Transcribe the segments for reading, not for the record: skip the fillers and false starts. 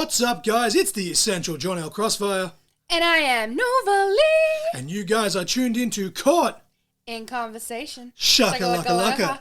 What's up, guys? It's the Essential John L. Crossfire. And I am Nova Lee. And you guys are tuned into Caught in Conversation. Shaka-laka-laka.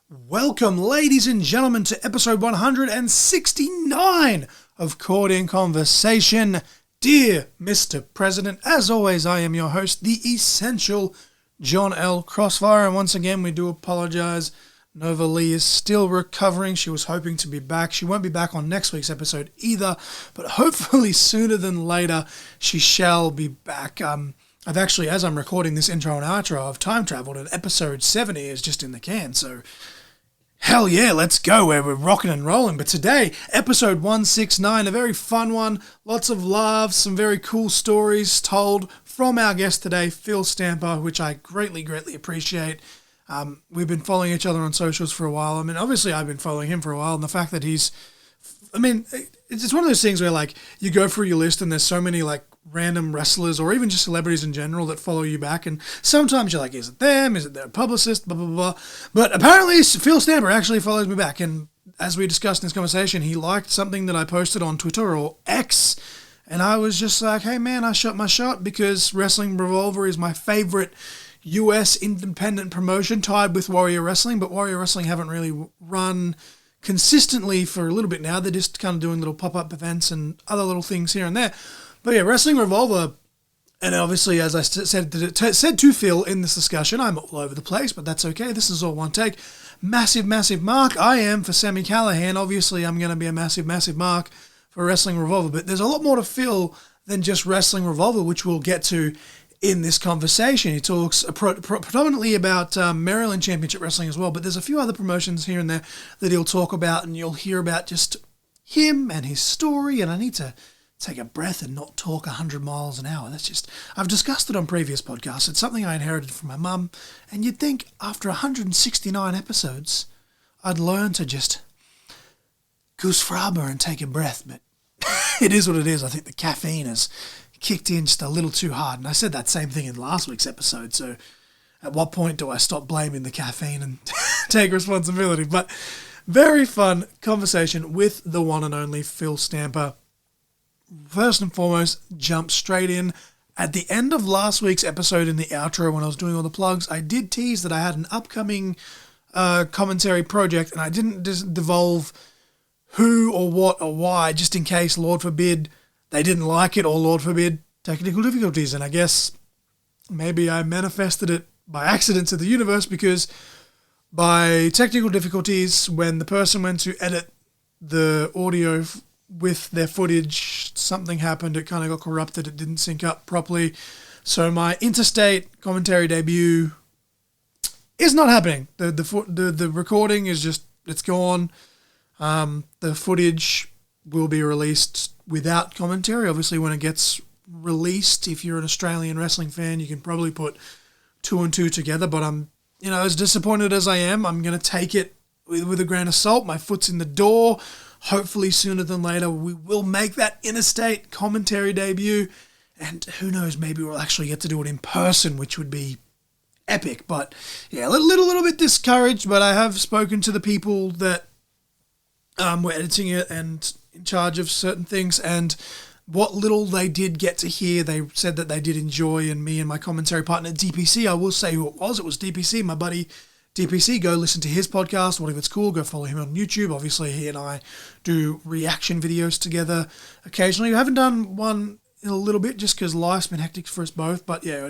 Welcome, ladies and gentlemen, to episode 169 of Caught in Conversation. Dear Mr. President, as always, I am your host, the Essential John L. Crossfire, and once again, we do apologize. Nova Lee is still recovering. She was hoping to be back. She won't be back on next week's episode either, but hopefully sooner than later, she shall be back. I've actually, as I'm recording this intro and outro, I've time traveled, and episode 70 is just in the can, so hell yeah, let's go. We're rocking and rolling. But today, episode 169, a very fun one. Lots of laughs, some very cool stories told from our guest today, Phil Stamper, which I greatly appreciate. We've been following each other on socials for a while. I mean, obviously I've been following him for a while, and the fact that it's one of those things where, like, you go through your list and there's so many, like, random wrestlers or even just celebrities in general that follow you back, and sometimes you're like, is it them? Is it their publicist? Blah, blah, blah. But apparently Phil Stamper actually follows me back, and as we discussed in this conversation, he liked something that I posted on Twitter or X, and I was just like, hey man, I shot my shot because Wrestling Revolver is my favorite US independent promotion, tied with Warrior Wrestling, but Warrior Wrestling haven't really run consistently for a little bit now. They're just kind of doing little pop-up events and other little things here and there. But yeah, Wrestling Revolver, and obviously, as I said to Phil in this discussion, I'm all over the place, but that's okay. This is all one take. Massive mark. I am for Sami Callihan. Obviously, I'm going to be a massive mark for Wrestling Revolver, but there's a lot more to Phil than just Wrestling Revolver, which we'll get to in this conversation. He talks predominantly about Maryland Championship Wrestling as well, but there's a few other promotions here and there that he'll talk about, and you'll hear about just him and his story, and I need to take a breath and not talk 100 miles an hour. I've discussed it on previous podcasts. It's something I inherited from my mum, and you'd think after 169 episodes, I'd learn to just goose fraba and take a breath, but it is what it is. I think the caffeine has kicked in just a little too hard, and I said that same thing in last week's episode, so at what point do I stop blaming the caffeine and take responsibility? But very fun conversation with the one and only Phil Stamper. First and foremost, jump straight in. At the end of last week's episode in the outro, when I was doing all the plugs, I did tease that I had an upcoming commentary project, and I didn't divulge who or what or why, just in case, Lord forbid, they didn't like it, or Lord forbid, technical difficulties. And I guess maybe I manifested it by accident to the universe, because by technical difficulties, when the person went to edit the audio with their footage, something happened. It kind of got corrupted. It didn't sync up properly. So my interstate commentary debut is not happening. The recording is just, it's gone. The footage will be released without commentary. Obviously, when it gets released, if you're an Australian wrestling fan, you can probably put two and two together. But I'm, as disappointed as I am, I'm going to take it with a grain of salt. My foot's in the door. Hopefully sooner than later, we will make that interstate commentary debut. And who knows, maybe we'll actually get to do it in person, which would be epic. But yeah, a little bit discouraged, but I have spoken to the people that were editing it and in charge of certain things, and what little they did get to hear, they said that they did enjoy, and me and my commentary partner, DPC, I will say who it was DPC, my buddy DPC. Go listen to his podcast, What If It's Cool. Go follow him on YouTube. Obviously, he and I do reaction videos together occasionally. We haven't done one in a little bit just because life's been hectic for us both. But yeah,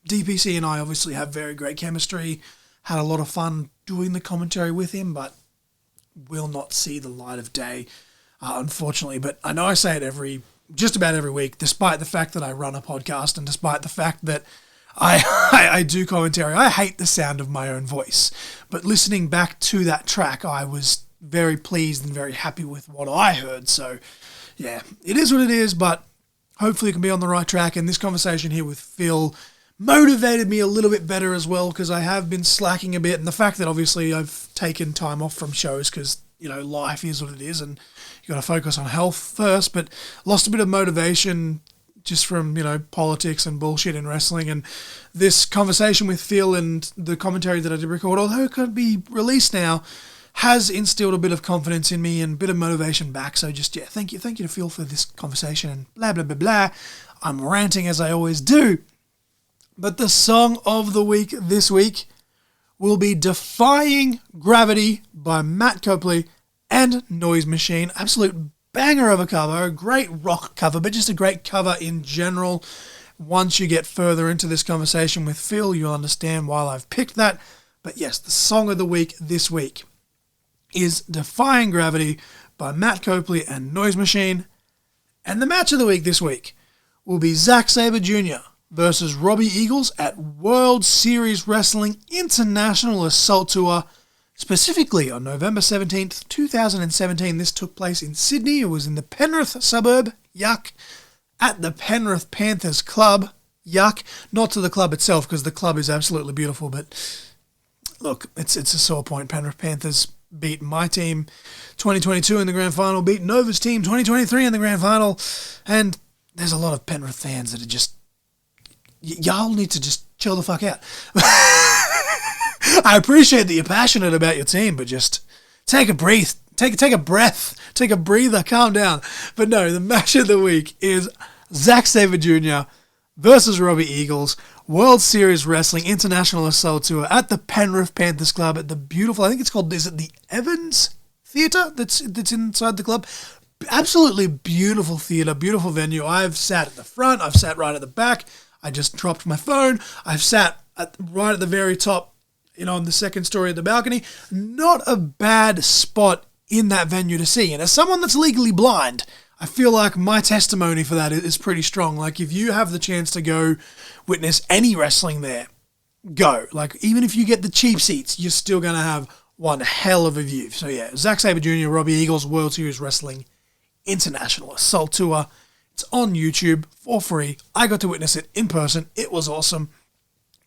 DPC and I obviously have very great chemistry. Had a lot of fun doing the commentary with him, but will not see the light of day, unfortunately. But I know I say it just about every week, despite the fact that I run a podcast and despite the fact that I do commentary. I hate the sound of my own voice, but listening back to that track, I was very pleased and very happy with what I heard. So yeah, it is what it is, but hopefully it can be on the right track. And this conversation here with Phil motivated me a little bit better as well, because I have been slacking a bit, and the fact that obviously I've taken time off from shows because, life is what it is and you got to focus on health first, but lost a bit of motivation just from, politics and bullshit in wrestling. And this conversation with Phil and the commentary that I did record, although it could be released now, has instilled a bit of confidence in me and a bit of motivation back. So just, thank you to Phil for this conversation and blah, blah, blah, blah. I'm ranting as I always do. But the song of the week this week will be Defying Gravity by Matt Copley and Noise Machine. Absolute banger of a cover, a great rock cover, but just a great cover in general. Once you get further into this conversation with Phil, you'll understand why I've picked that. But yes, the song of the week this week is Defying Gravity by Matt Copley and Noise Machine. And the match of the week this week will be Zack Sabre Jr. versus Robbie Eagles at World Series Wrestling International Assault Tour, specifically on November 17th, 2017. This took place in Sydney. It was in the Penrith suburb, yuck, at the Penrith Panthers Club, yuck. Not to the club itself, because the club is absolutely beautiful, but look, it's a sore point. Penrith Panthers beat my team 2022 in the grand final, beat Nova's team 2023 in the grand final, and there's a lot of Penrith fans that are just, y'all need to just chill the fuck out. I appreciate that you're passionate about your team, but just take a breath, take a breath, take a breather, calm down. But no, the match of the week is Zack Sabre Jr. versus Robbie Eagles, World Series Wrestling International Assault Tour at the Penrith Panthers Club at the beautiful, I think it's called, is it the Evans Theatre that's inside the club? Absolutely beautiful theatre, beautiful venue. I've sat at the front, I've sat right at the back, I just dropped my phone, I've sat right at the very top, on the second story of the balcony. Not a bad spot in that venue to see. And as someone that's legally blind, I feel like my testimony for that is pretty strong. Like, if you have the chance to go witness any wrestling there, go. Like, even if you get the cheap seats, you're still going to have one hell of a view. So yeah, Zack Sabre Jr., Robbie Eagles, World Series Wrestling International Assault Tour. It's on YouTube for free. I got to witness it in person. It was awesome.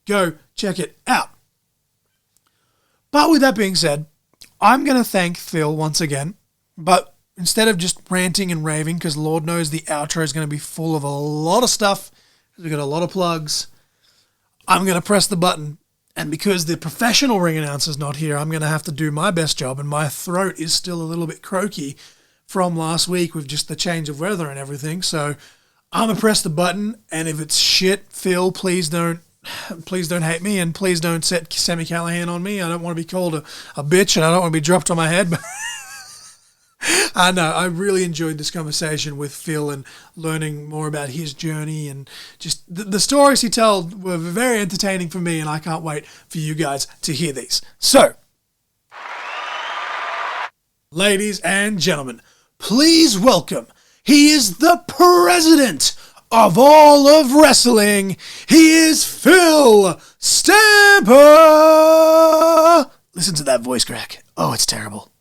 Go check it out. But with that being said, I'm going to thank Phil once again. But instead of just ranting and raving, because Lord knows the outro is going to be full of a lot of stuff, we've got a lot of plugs, I'm going to press the button. And because the professional ring announcer's not here, I'm going to have to do my best job. And my throat is still a little bit croaky from last week with just the change of weather and everything. So I'm going to press the button. And if it's shit, Phil, please don't hate me, and please don't set Sammy Callahan on me. I don't want to be called a bitch, and I don't want to be dropped on my head. But I know, I really enjoyed this conversation with Phil and learning more about his journey, and just the stories he told were very entertaining for me, and I can't wait for you guys to hear these. So, ladies and gentlemen, please welcome, he is the president of all of wrestling. He is Phil Stamper. Listen to that voice crack. Oh, it's terrible.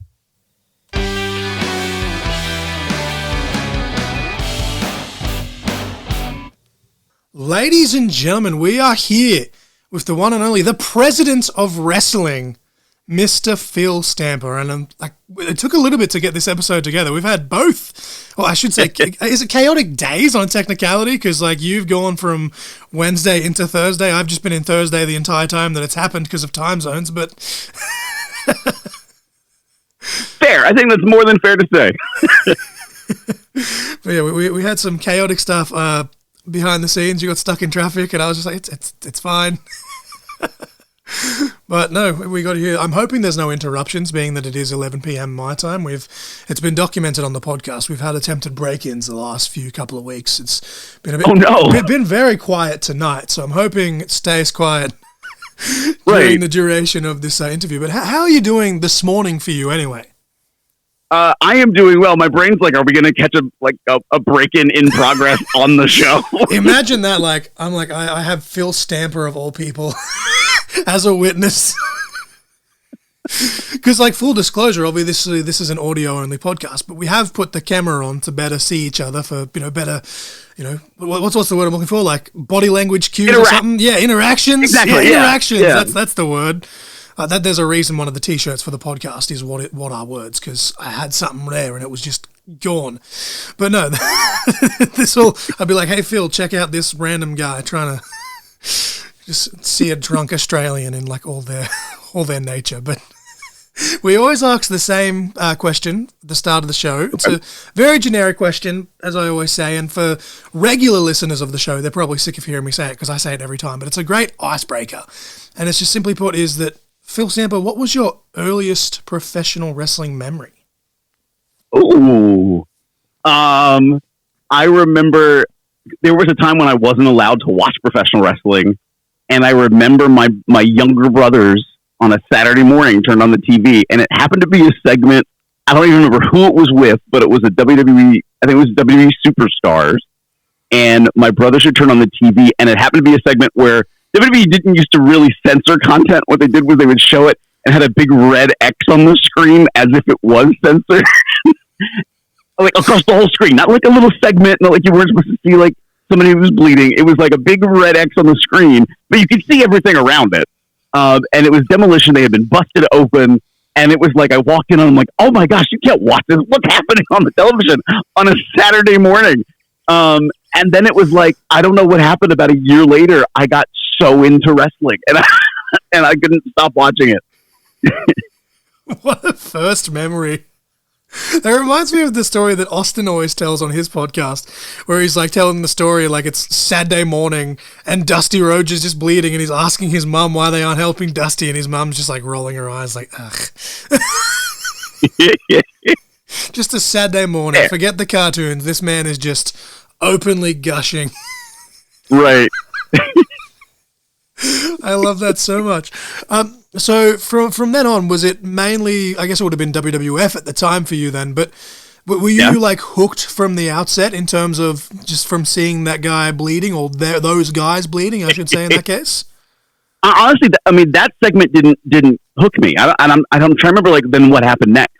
Ladies and gentlemen, we are here with the one and only, the president of wrestling, Mr. Phil Stamper. And it took a little bit to get this episode together. We've had both, well, I should say, is it chaotic days on technicality? Because you've gone from Wednesday into Thursday. I've just been in Thursday the entire time that it's happened because of time zones. But fair. I think that's more than fair to say. But yeah, we had some chaotic stuff behind the scenes. You got stuck in traffic, and I was just like, it's fine. But no, we got here. I'm hoping there's no interruptions, being that it is 11 p.m. my time. It's been documented on the podcast. We've had attempted break-ins the last couple of weeks. It's been a bit, been very quiet tonight, so I'm hoping it stays quiet during the duration of this interview. But how are you doing this morning for you anyway? I am doing well. My brain's like, are we going to catch a break-in in progress on the show? Imagine that. I have Phil Stamper of all people as a witness. Because, full disclosure, obviously this is an audio-only podcast, but we have put the camera on to better see each other for, better, what's the word I'm looking for? Body language cues or something? Yeah, interactions. Exactly. Yeah, interactions. Yeah. That's the word. There's a reason one of the T-shirts for the podcast is what are words, because I had something there and it was just gone. But no, I'd be like, hey, Phil, check out this random guy trying to just see a drunk Australian in like all their nature. But we always ask the same question at the start of the show. It's a very generic question, as I always say, and for regular listeners of the show, they're probably sick of hearing me say it because I say it every time, but it's a great icebreaker. And it's just simply put is that, Phil Samper, what was your earliest professional wrestling memory? Ooh. I remember there was a time when I wasn't allowed to watch professional wrestling, and I remember my younger brothers on a Saturday morning turned on the TV, and it happened to be a segment. I don't even remember who it was with, but it was a WWE. I think it was WWE Superstars, and my brothers would turn on the TV, and it happened to be a segment where WWE didn't used to really censor content. What they did was they would show it and had a big red X on the screen as if it was censored, like across the whole screen, not like a little segment, not like you weren't supposed to see like somebody who was bleeding. It was like a big red X on the screen, but you could see everything around it. And it was Demolition. They had been busted open, and it was like I walked in and I'm like, oh my gosh, you can't watch this. What's happening on the television on a Saturday morning? And then it was like, I don't know what happened. About a year later, I got so into wrestling, and I couldn't stop watching it. What a first memory. That reminds me of the story that Austin always tells on his podcast, where he's like telling the story like it's Saturday morning and Dusty Rhodes is just bleeding and he's asking his mum why they aren't helping Dusty, and his mum's just like rolling her eyes like, ugh. Just a Saturday morning. Forget the cartoons. This man is just openly gushing. Right. I love that so much. So from then on, was it mainly, I guess it would have been WWF at the time for you then, but were you like hooked from the outset in terms of just from seeing that guy bleeding or those guys bleeding, I should say in that case? Honestly, I mean, that segment didn't hook me. I'm trying to remember like then what happened next.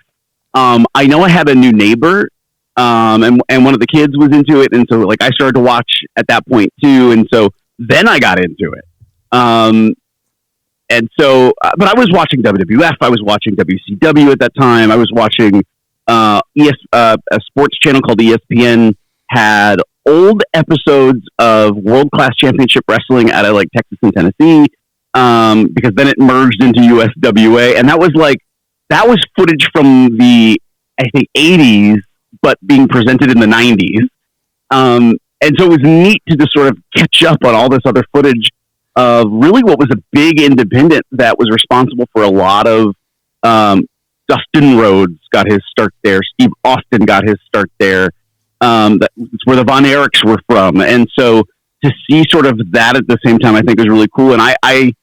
I know I had a new neighbor, and one of the kids was into it, and so like I started to watch at that point too, and so then I got into it. And so, but I was watching WWF, I was watching WCW at that time, I was watching, a sports channel called ESPN had old episodes of World Class Championship Wrestling out of like Texas and Tennessee, because then it merged into USWA, and that was footage from the, I think, 80s, but being presented in the 90s. And so it was neat to just sort of catch up on all this other footage of really what was a big independent that was responsible for a lot of, Dustin Rhodes got his start there. Steve Austin got his start there. That's where the Von Erichs were from. And so to see sort of that at the same time, I think was really cool. And I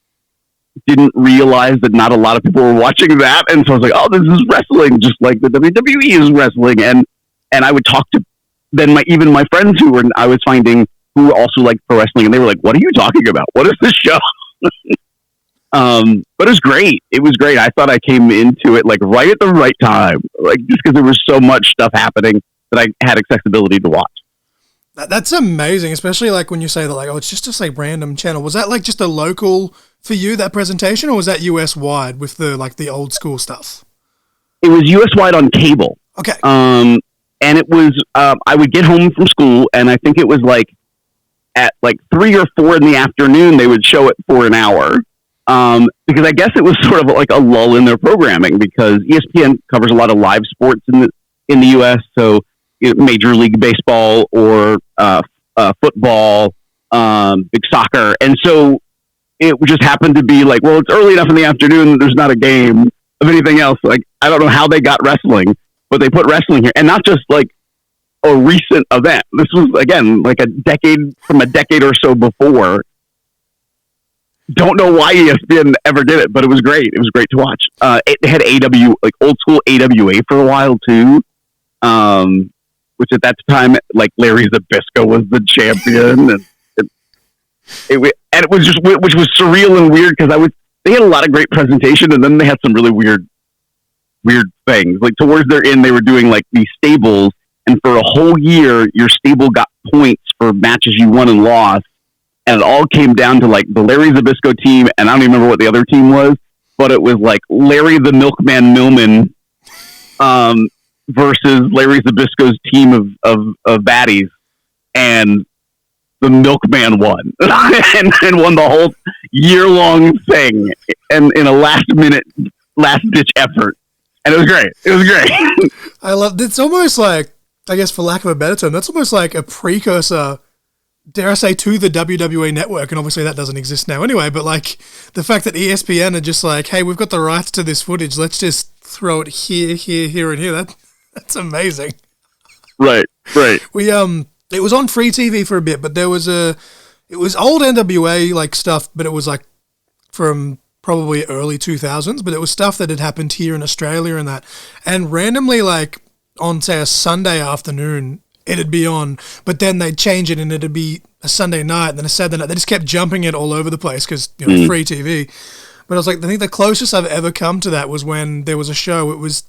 didn't realize that not a lot of people were watching that. And so I was like, oh, this is wrestling, just like the WWE is wrestling. And I would talk to then even my friends I was finding who also liked pro wrestling, and they were like, what are you talking about? What is this show? But it was great. It was great. I thought I came into it like right at the right time, like just because there was so much stuff happening that I had accessibility to watch. That's amazing, especially like when you say that, like, oh, it's just a random channel. Was that like just a local for you, that presentation, or was that US wide with the old school stuff? It was US wide on cable. Okay. And it was, I would get home from school, and I think it was like at like 3 or 4 in the afternoon, they would show it for an hour. Because I guess it was sort of like a lull in their programming, because ESPN covers a lot of live sports in the US. So Major League Baseball or football, big soccer. And so it just happened to be like, well, it's early enough in the afternoon, there's not a game of anything else. Like, I don't know how they got wrestling, but they put wrestling here. And not just like a recent event. This was, again, like a decade or so before. Don't know why ESPN ever did it, but it was great. It was great to watch. It had like old school AWA for a while too, which at that time, like Larry Zbyszko was the champion, and it was just, which was surreal and weird, because they had a lot of great presentation, and then they had some really weird things. Like towards their end, they were doing like these stables, and for a whole year, your stable got points for matches you won and lost. And it all came down to like the Larry Zbyszko team, and I don't even remember what the other team was, but it was like Larry the Milkman Millman versus Larry Zbyszko's team of baddies, and the Milkman won and won the whole year-long thing and in a last-ditch effort. And it was great. It was great. I love it's almost like, I guess for lack of a better term, that's almost like a precursor, dare I say, to the WWE network. And obviously that doesn't exist now anyway, but like the fact that ESPN are just like, hey, we've got the rights to this footage. Let's just throw it here, and here. That's amazing. Right. It was on free TV for a bit, but it was old NWA like stuff, but it was like from probably early 2000s, but it was stuff that had happened here in Australia and that. And randomly, like on say a Sunday afternoon, it'd be on, but then they'd change it and it'd be a Sunday night and then a Saturday night. They just kept jumping it all over the place because, free TV. But I was like, I think the closest I've ever come to that was when there was a show. It was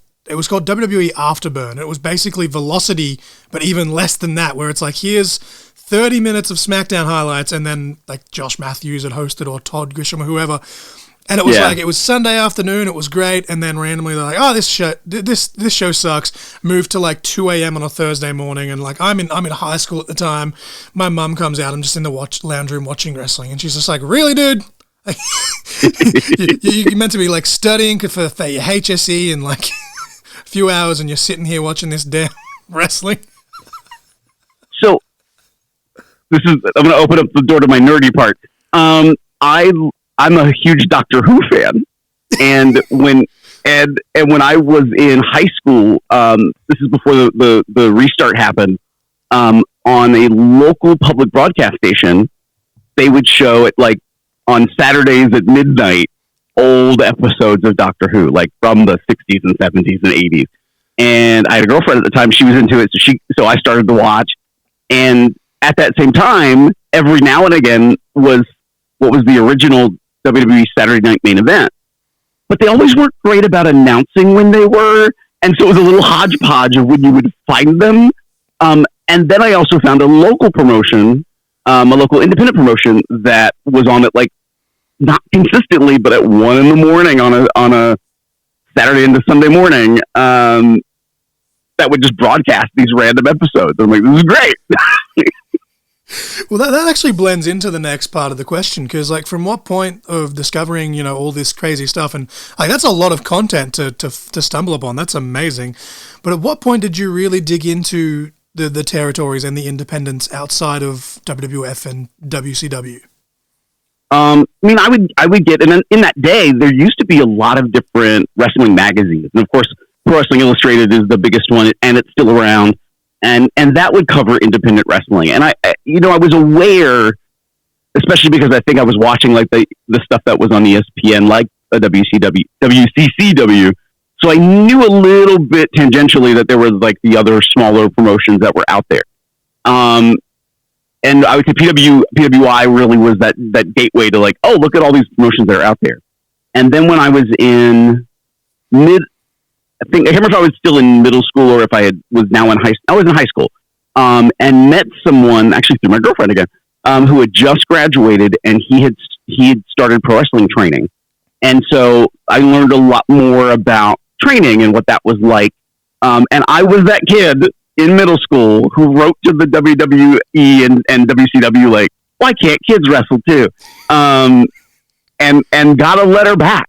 called WWE Afterburn. It was basically Velocity, but even less than that, where it's like, here's 30 minutes of SmackDown highlights, and then like Josh Matthews had hosted or Todd Grisham or whoever. And it was like, it was Sunday afternoon, it was great, and then randomly they're like, oh, this show sucks. Moved to like 2 a.m. on a Thursday morning, and like I'm in high school at the time. My mum comes out, I'm just in the lounge room watching wrestling, and she's just like, really, dude? You're meant to be like studying for your HSE and like a few hours, and you're sitting here watching this damn wrestling. So I'm going to open up the door to my nerdy part. I'm a huge Doctor Who fan, and when I was in high school, this is before the restart happened. On a local public broadcast station, they would show it like on Saturdays at midnight, old episodes of Doctor Who, like from the 60s and 70s and 80s. And I had a girlfriend at the time; she was into it, so I started to watch. And at that same time, every now and again was what was the original WWE Saturday Night Main Event. But they always weren't great about announcing when they were, and so it was a little hodgepodge of when you would find them. And then I also found a local promotion, a local independent promotion that was on it like not consistently, but at 1 a.m. on a Saturday into Sunday morning, that would just broadcast these random episodes. I'm like, this is great. Well, that actually blends into the next part of the question, because like from what point of discovering, all this crazy stuff, and like that's a lot of content to stumble upon. That's amazing. But at what point did you really dig into the territories and the independents outside of WWF and WCW? I would get, and in that day, there used to be a lot of different wrestling magazines. And of course, Pro Wrestling Illustrated is the biggest one, and it's still around. And that would cover independent wrestling. And I was aware, especially because I think I was watching like the stuff that was on ESPN, like a WCCW. So I knew a little bit tangentially that there was like the other smaller promotions that were out there. And I would say PWI really was that gateway to like, oh, look at all these promotions that are out there. And then when I was in I can't remember if I was still in middle school or if was now in high school. I was in high school, and met someone, actually through my girlfriend again, who had just graduated, and he had started pro wrestling training. And so I learned a lot more about training and what that was like. And I was that kid in middle school who wrote to the WWE and WCW like, why can't kids wrestle too? And got a letter back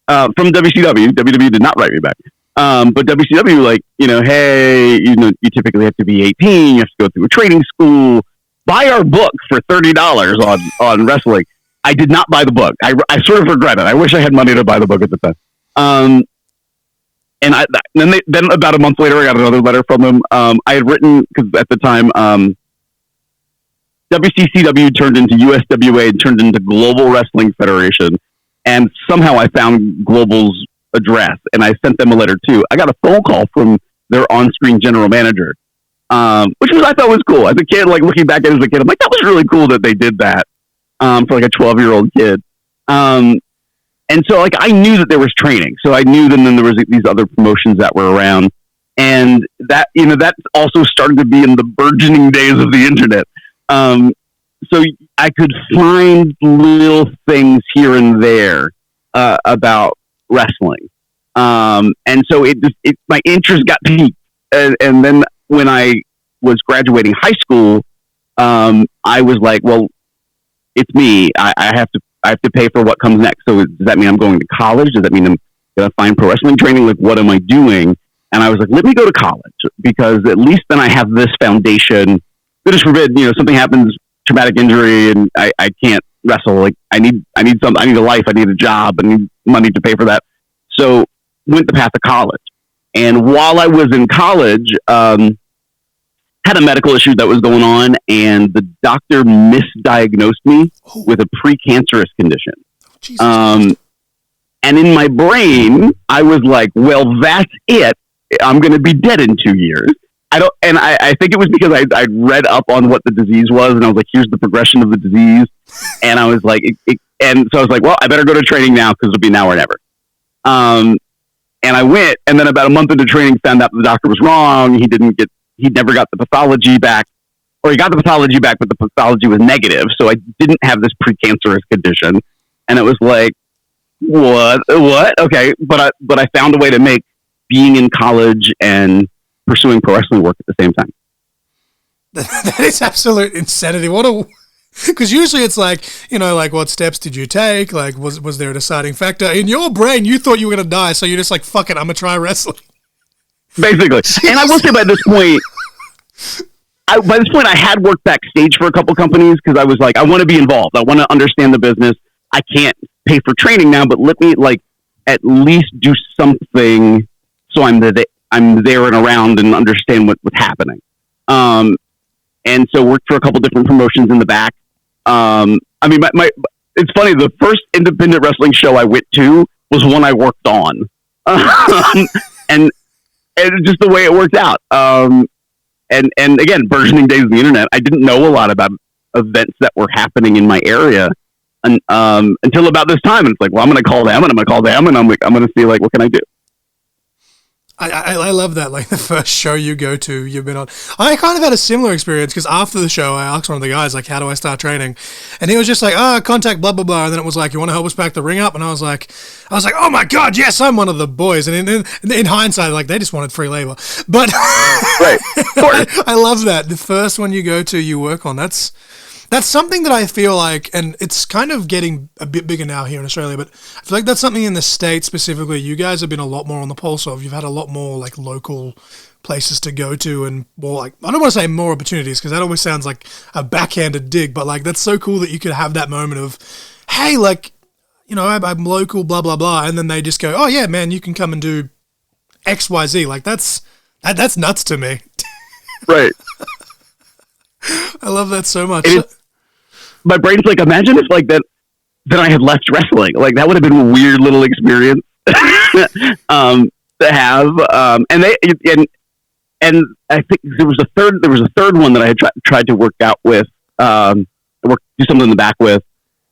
from WCW. WWE did not write me back. But WCW, like, hey, you typically have to be 18. You have to go through a training school. Buy our book for $30 on wrestling. I did not buy the book. I sort of regret it. I wish I had money to buy the book at the time. And then about a month later, I got another letter from him. I had written, because at the time, WCCW turned into USWA and turned into Global Wrestling Federation. And somehow I found Global's address, and I sent them a letter too. I got a phone call from their on-screen general manager, which I thought was cool. As a kid, like looking back at it as a kid, I'm like, that was really cool that they did that for like a 12-year-old kid. And so like I knew that there was training, so I knew that then there was these other promotions that were around, and that that also started to be in the burgeoning days of the internet. So I could find little things here and there about wrestling. And so my interest got piqued. and then when I was graduating high school, I was like, well, it's me. I have to pay for what comes next. So does that mean I'm going to college? Does that mean I'm going to find pro wrestling training? Like, what am I doing? And I was like, let me go to college, because at least then I have this foundation. Goodness forbid, something happens, traumatic injury, and I can't wrestle. Like, I need a life. I need a job. I need money to pay for that. So went the path of college. And while I was in college, had a medical issue that was going on, and the doctor misdiagnosed me with a precancerous condition. And in my brain, I was like, well, that's it. I'm going to be dead in 2 years. I think it was because I read up on what the disease was, and I was like, here's the progression of the disease. And I was like, and so I was like, well, I better go to training now, because it'll be now or never. And I went, and then about a month into training, found out the doctor was wrong. He never got the pathology back, or he got the pathology back, but the pathology was negative. So I didn't have this precancerous condition. And it was like, what? Okay. But I found a way to make being in college and pursuing pro wrestling work at the same time. That is absolute insanity. Because usually it's like, like, what steps did you take? Like, was there a deciding factor? In your brain, you thought you were going to die, so you're just like, fuck it, I'm going to try wrestling. Basically. And I will say by this point, I had worked backstage for a couple companies, because I was like, I want to be involved. I want to understand the business. I can't pay for training now, but let me at least do something so I'm there and around and understand what's happening. And so worked for a couple different promotions in the back. It's funny. The first independent wrestling show I went to was one I worked on. And just the way it worked out. And again, burgeoning days of the internet, I didn't know a lot about events that were happening in my area until about this time. And it's like, well, I'm going to call them, and I'm going to call them, and I'm going to see, like, what can I do? I love that. Like, the first show you go to, you've been on. I kind of had a similar experience, because after the show, I asked one of the guys, like, how do I start training? And he was just like, contact blah, blah, blah. And then it was like, you want to help us pack the ring up? And I was like, oh my God, yes, I'm one of the boys. And in hindsight, like, they just wanted free labor. But right. I love that. The first one you go to, you work on. That's something that I feel like, and it's kind of getting a bit bigger now here in Australia, but I feel like that's something in the States specifically. You guys have been a lot more on the pulse of. You've had a lot more, like, local places to go to, and more, like, I don't want to say more opportunities, because that always sounds like a backhanded dig, but, like, that's so cool that you could have that moment of, hey, like, I'm local, blah, blah, blah, and then they just go, oh yeah, man, you can come and do X, Y, Z. Like, that's nuts to me. Right. I love that so much. My brain's like, imagine if, like, that I had left wrestling. Like, that would have been a weird little experience to have. And I think there was a third one that I had tried to work out with, do something in the back with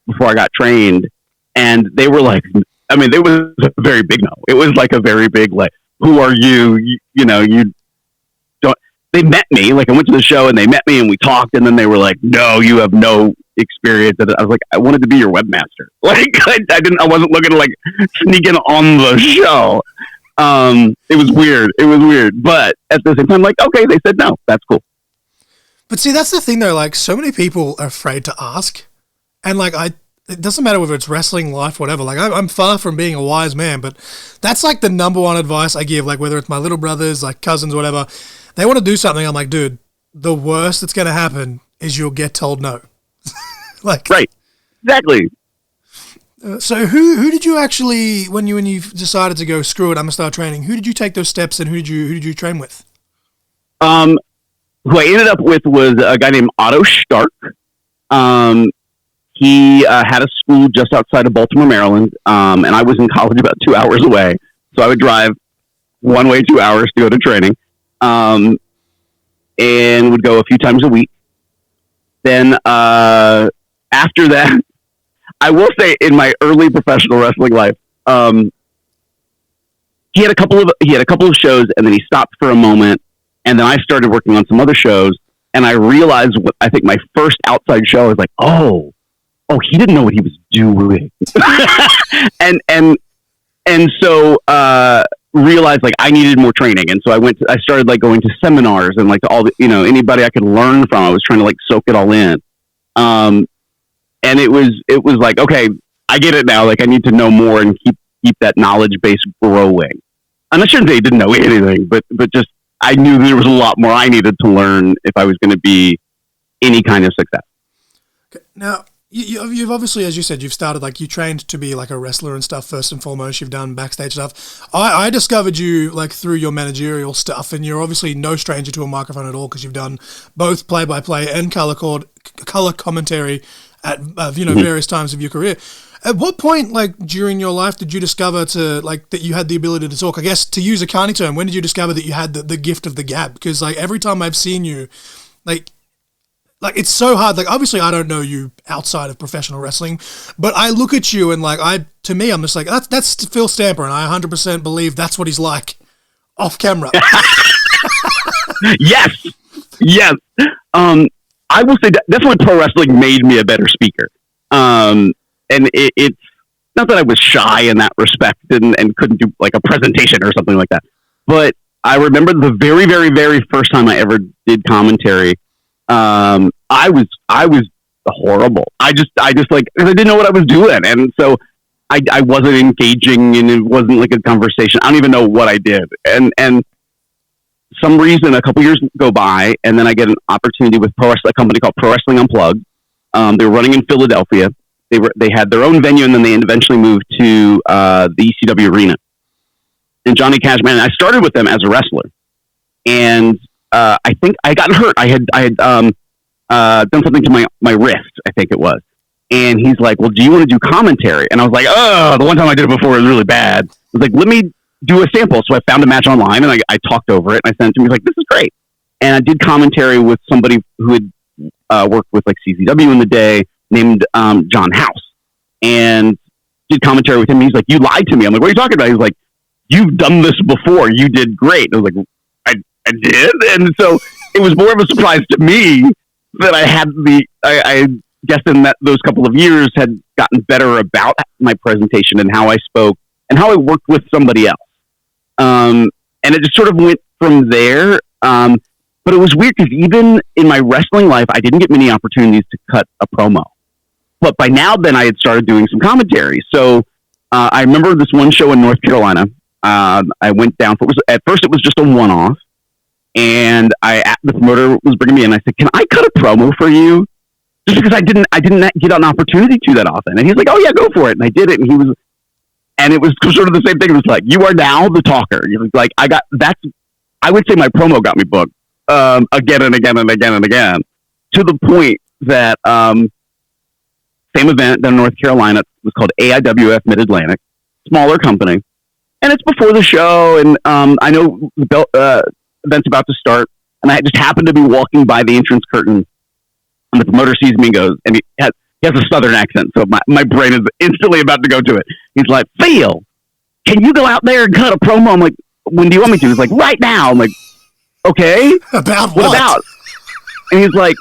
before I got trained. And they were like, it was a very big no. It was like a very big, like, who are you? You don't. They met me, like, I went to the show and they met me and we talked, and then they were like, no, you have no experience. And I was like, I wanted to be your webmaster. Like, I wasn't looking to, like, sneak in on the show. It was weird. But at the same time, like, okay, they said no, that's cool. But see, that's the thing though, like, so many people are afraid to ask. And, like, it doesn't matter whether it's wrestling, life, whatever. Like, I'm far from being a wise man, but that's, like, the number one advice I give. Like, whether it's my little brothers, like, cousins, whatever, they want to do something. I'm like, dude, the worst that's going to happen is you'll get told no. Like, right. Exactly. So who did you actually, when you decided to go, screw it, I'm going to start training, who did you take those steps and who did you train with? Who I ended up with was a guy named Otto Stark. He had a school just outside of Baltimore, Maryland, and I was in college about 2 hours away. So I would drive one way 2 hours to go to training, and would go a few times a week. Then after that, I will say in my early professional wrestling life, he had a couple of shows, and then he stopped for a moment, and then I started working on some other shows, and I realized I think my first outside show was like, oh, he didn't know what he was doing. and so realized like I needed more training. And so I started like going to seminars and like to all the, anybody I could learn from. I was trying to like soak it all in. And it was like, okay, I get it now. Like I need to know more and keep that knowledge base growing. I'm not sure they didn't know anything, but just, I knew there was a lot more I needed to learn if I was going to be any kind of success. Okay. Now, you've obviously, as you said, you've started, like, you trained to be like a wrestler and stuff first and foremost. You've done backstage stuff. I discovered you like through your managerial stuff, and you're obviously no stranger to a microphone at all because you've done both play-by-play and color commentary at various times of your career. At what point, like, during your life did you discover that you had the ability to talk? I guess, to use a carny term, when did you discover that you had the gift of the gab? Because, like, every time I've seen you, like it's so hard. Like, obviously I don't know you outside of professional wrestling, but I look at you and I'm just like, that's Phil Stamper, and I 100% believe that's what he's like off camera. Yes. I will say that definitely pro wrestling made me a better speaker. And it's not that I was shy in that respect and couldn't do like a presentation or something like that. But I remember the very, very, very first time I ever did commentary. I was horrible. I just like, cause I didn't know what I was doing. And so I wasn't engaging, and it wasn't like a conversation. I don't even know what I did. And some reason a couple years go by, and then I get an opportunity with a company called Pro Wrestling Unplugged. They were running in Philadelphia. They had their own venue, and then they eventually moved to the ECW arena. And Johnny Cashman, I started with them as a wrestler, and I think I got hurt. I had done something to my wrist, I think it was. And he's like, "Well, do you want to do commentary?" And I was like, "Oh, the one time I did it before was really bad." I was like, "Let me do a sample." So I found a match online, and I talked over it, and I sent it to him. He's like, "This is great." And I did commentary with somebody who had worked with like CZW in the day, named John House, and did commentary with him. He's like, "You lied to me." I'm like, "What are you talking about?" He's like, "You've done this before. You did great." And I was like, I did? And so it was more of a surprise to me that I had I guess in those couple of years had gotten better about my presentation and how I spoke and how I worked with somebody else. And it just sort of went from there. But it was weird because even in my wrestling life, I didn't get many opportunities to cut a promo. But by now, then I had started doing some commentary. So I remember this one show in North Carolina. I went down for at first it was just a one-off, and the promoter was bringing me in. I said, "Can I cut a promo for you?" Just because I didn't get an opportunity to that often. And he's like, "Oh yeah, go for it." And I did it, and it was sort of the same thing. It was like, "You are now the talker." He was like, I would say my promo got me booked again and again and again and again, to the point that same event down in North Carolina. It was called AIWF Mid-Atlantic, smaller company. And it's before the show, and I know the event's about to start, and I just happened to be walking by the entrance curtain, and the promoter sees me and goes, and he has a southern accent, so my brain is instantly about to go to it. He's like, "Phil, can you go out there and cut a promo?" I'm like, "When do you want me to?" He's like, "Right now." I'm like, "Okay." About what? About? And he's like,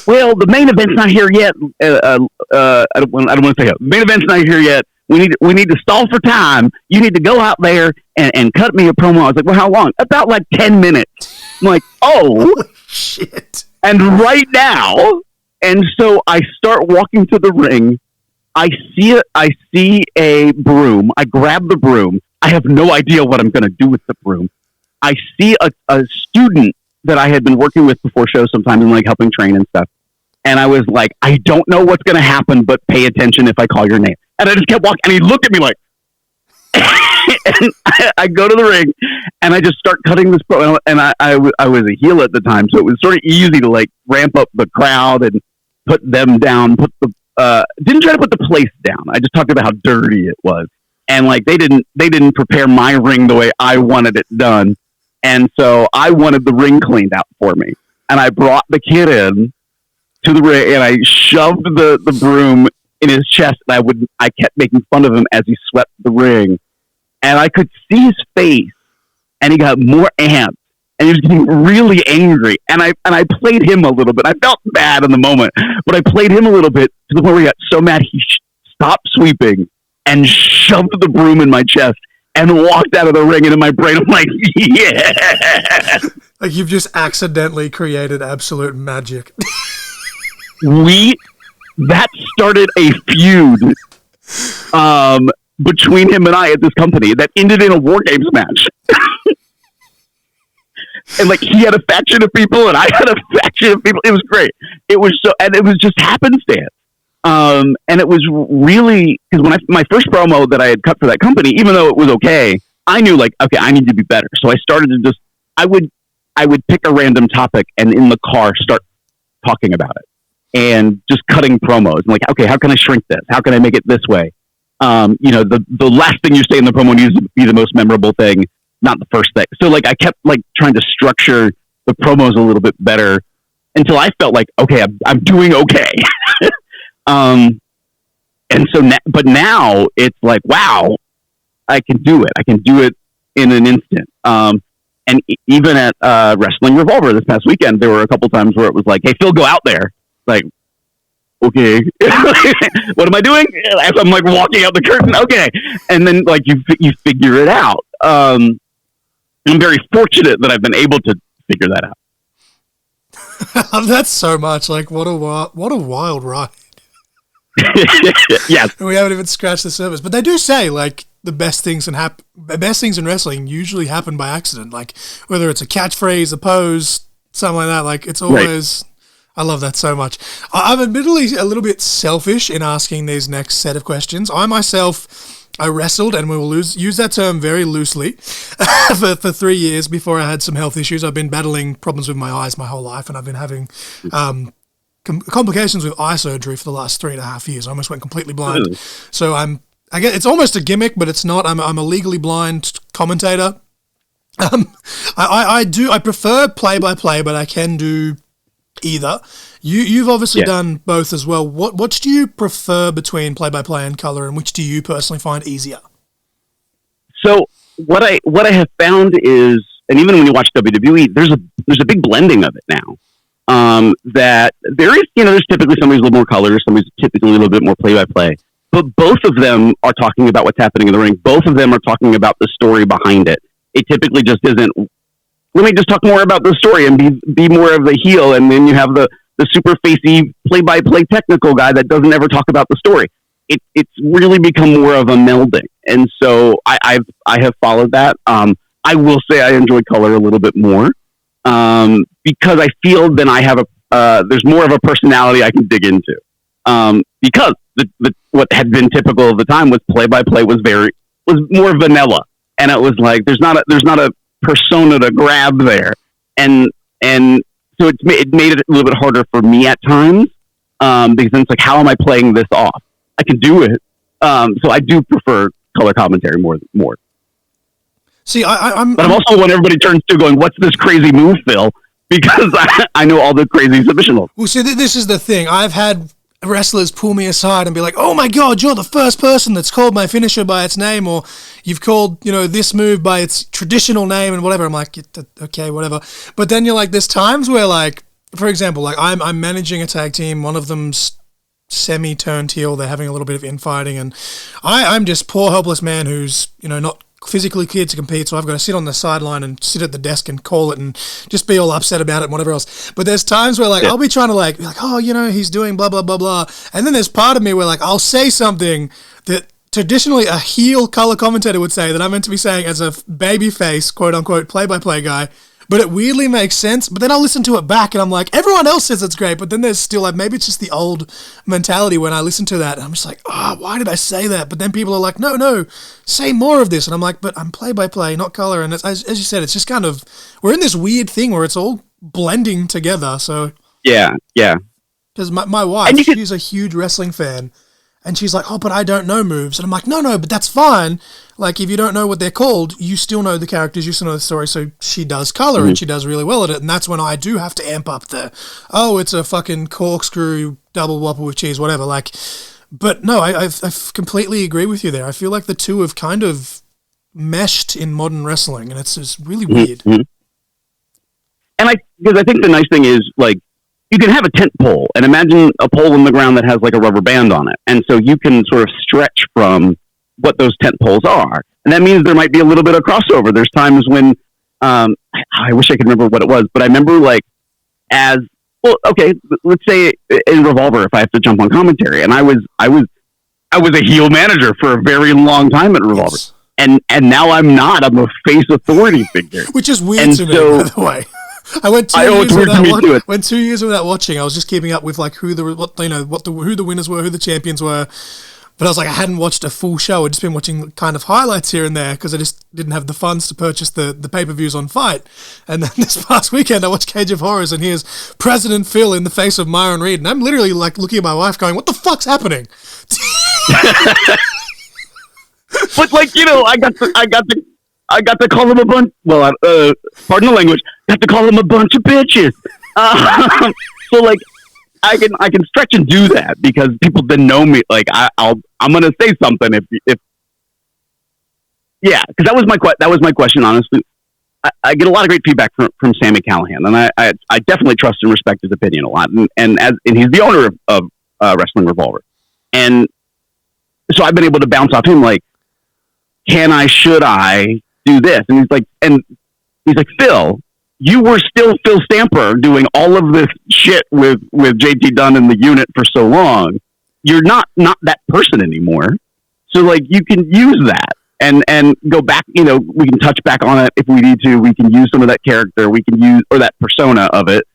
"Well, the main event's not here yet. I don't want to say it. The main event's not here yet. We need to stall for time. You need to go out there and cut me a promo." I was like, "Well, how long?" "About like 10 minutes. I'm like, "Oh, shit." And right now, and so I start walking to the ring. I see a broom. I grab the broom. I have no idea what I'm going to do with the broom. I see a student that I had been working with before shows sometimes and like helping train and stuff. And I was like, "I don't know what's going to happen, but pay attention if I call your name." And I just kept walking, and he looked at me like, and I go to the ring, and I just start cutting this pro. And I was a heel at the time, so it was sort of easy to like ramp up the crowd and put them down. Didn't try to put the place down. I just talked about how dirty it was, and like they didn't prepare my ring the way I wanted it done, and so I wanted the ring cleaned out for me. And I brought the kid in to the ring, and I shoved the broom in his chest, and I kept making fun of him as he swept the ring, and I could see his face, and he got more amped, and he was getting really angry, and I played him a little bit. I felt bad in the moment, but I played him a little bit to the point where he got so mad he stopped sweeping and shoved the broom in my chest and walked out of the ring. And in my brain, I'm like, yeah. Like you've just accidentally created absolute magic. That started a feud between him and I at this company that ended in a War Games match. And like he had a faction of people and I had a faction of people. It was great. It was just happenstance. And it was really, because when my first promo that I had cut for that company, even though it was okay, I knew like, okay, I need to be better. So I started to just, I would pick a random topic and in the car start talking about it and just cutting promos. And like, okay, how can I shrink this? How can I make it this way? The last thing you say in the promo needs to be the most memorable thing, not the first thing. So like I kept like trying to structure the promos a little bit better until I felt like, okay, I'm doing okay. And so but now it's like, wow, I can do it. I can do it in an instant. And even at Wrestling Revolver this past weekend, there were a couple times where it was like, hey, Phil, go out there. Like, okay, what am I doing? As I'm like walking out the curtain, okay. And then like you figure it out. I'm very fortunate that I've been able to figure that out. That's so much. Like, what a wild ride. Yes. We haven't even scratched the surface. But they do say, like, the best things in wrestling usually happen by accident. Like, whether it's a catchphrase, a pose, something like that. Like, it's always... Right. I love that so much. I'm admittedly a little bit selfish in asking these next set of questions. I wrestled, and we will use that term very loosely, for 3 years before I had some health issues. I've been battling problems with my eyes my whole life, and I've been having complications with eye surgery for the last 3.5 years. I almost went completely blind. So I guess it's almost a gimmick, but it's not. I'm a legally blind commentator. I prefer play-by-play, but I can do either. You've obviously done both as well. What do you prefer between play-by-play and color, and which do you personally find easier? So what I have found is, and even when you watch WWE, there's a big blending of it now. That there's typically somebody's a little more color, somebody's typically a little bit more play-by-play, but both of them are talking about what's happening in the ring. Both of them are talking about the story behind it. It typically just isn't, let me just talk more about the story and be more of the heel, and then you have the super facey play-by-play technical guy that doesn't ever talk about the story. It's really become more of a melding, and so I have followed that. I will say I enjoy color a little bit more because I feel then I have there's more of a personality I can dig into. Because what had been typical of the time was play-by-play was more vanilla, and it was like there's not a persona to grab there, and so it made it a little bit harder for me at times, because then it's like, how am I playing this off? I can do it, so I do prefer color commentary more. See, but I'm also when everybody turns to going, what's this crazy move, Phil? Because I know all the crazy submission moves. Well, see, this is the thing. I've had wrestlers pull me aside and be like, oh my God, you're the first person that's called my finisher by its name, or you've called, this move by its traditional name and whatever. I'm like, okay, whatever. But then you're like, there's times where, like, for example, like I'm managing a tag team. One of them's semi-turned heel. They're having a little bit of infighting, and I'm just poor helpless man who's, not physically cleared to compete, so I've got to sit on the sideline and sit at the desk and call it and just be all upset about it and whatever else. But there's times where, like, I'll be trying to, like, oh, he's doing blah, blah, blah, blah. And then there's part of me where, like, I'll say something that traditionally a heel color commentator would say that I'm meant to be saying as a babyface, quote-unquote, play-by-play guy. But it weirdly makes sense. But then I'll listen to it back and I'm like, everyone else says it's great. But then there's still, like, maybe it's just the old mentality when I listen to that. And I'm just like, why did I say that? But then people are like, no, say more of this. And I'm like, but I'm play-by-play, not color. And as you said, it's just kind of, we're in this weird thing where it's all blending together. So yeah. Because my wife, she's a huge wrestling fan. And she's like, oh, but I don't know moves. And I'm like, no, but that's fine. Like, if you don't know what they're called, you still know the characters, you still know the story. So she does color, and she does really well at it. And that's when I do have to amp up it's a fucking corkscrew double whopper with cheese, whatever. Like, but no, I completely agree with you there. I feel like the two have kind of meshed in modern wrestling, and it's just really weird. Mm-hmm. And because I think the nice thing is, like, you can have a tent pole, and imagine a pole in the ground that has like a rubber band on it. And so you can sort of stretch from what those tent poles are. And that means there might be a little bit of crossover. There's times when, I wish I could remember what it was, but I remember let's say in Revolver, if I have to jump on commentary, and I was a heel manager for a very long time at Revolver. Yes. And now I'm not. I'm a face authority figure. Which is weird to me, by the way. I went 2 years without watching. I was just keeping up with like who the winners were, who the champions were. But I was like, I hadn't watched a full show. I'd just been watching kind of highlights here and there because I just didn't have the funds to purchase the pay-per-views on Fight. And then this past weekend, I watched Cage of Horrors, and here's President Phil in the face of Myron Reed, and I'm literally like looking at my wife, going, "What the fuck's happening?" But like, I got to call them a bunch. Well, pardon the language. I have to call them a bunch of bitches. So like, I can stretch and do that because people then know me. Like I'm gonna say something if yeah, because that was my question. Honestly, I get a lot of great feedback from Sami Callihan, and I definitely trust and respect his opinion a lot. And he's the owner of Wrestling Revolver, and so I've been able to bounce off him like, should I do this? And he's like, Phil, you were still Phil Stamper doing all of this shit with JT Dunn in the unit for so long. You're not that person anymore. So like, you can use that and go back, we can touch back on it if we need to. We can use some of that character. We can use, or that persona of it.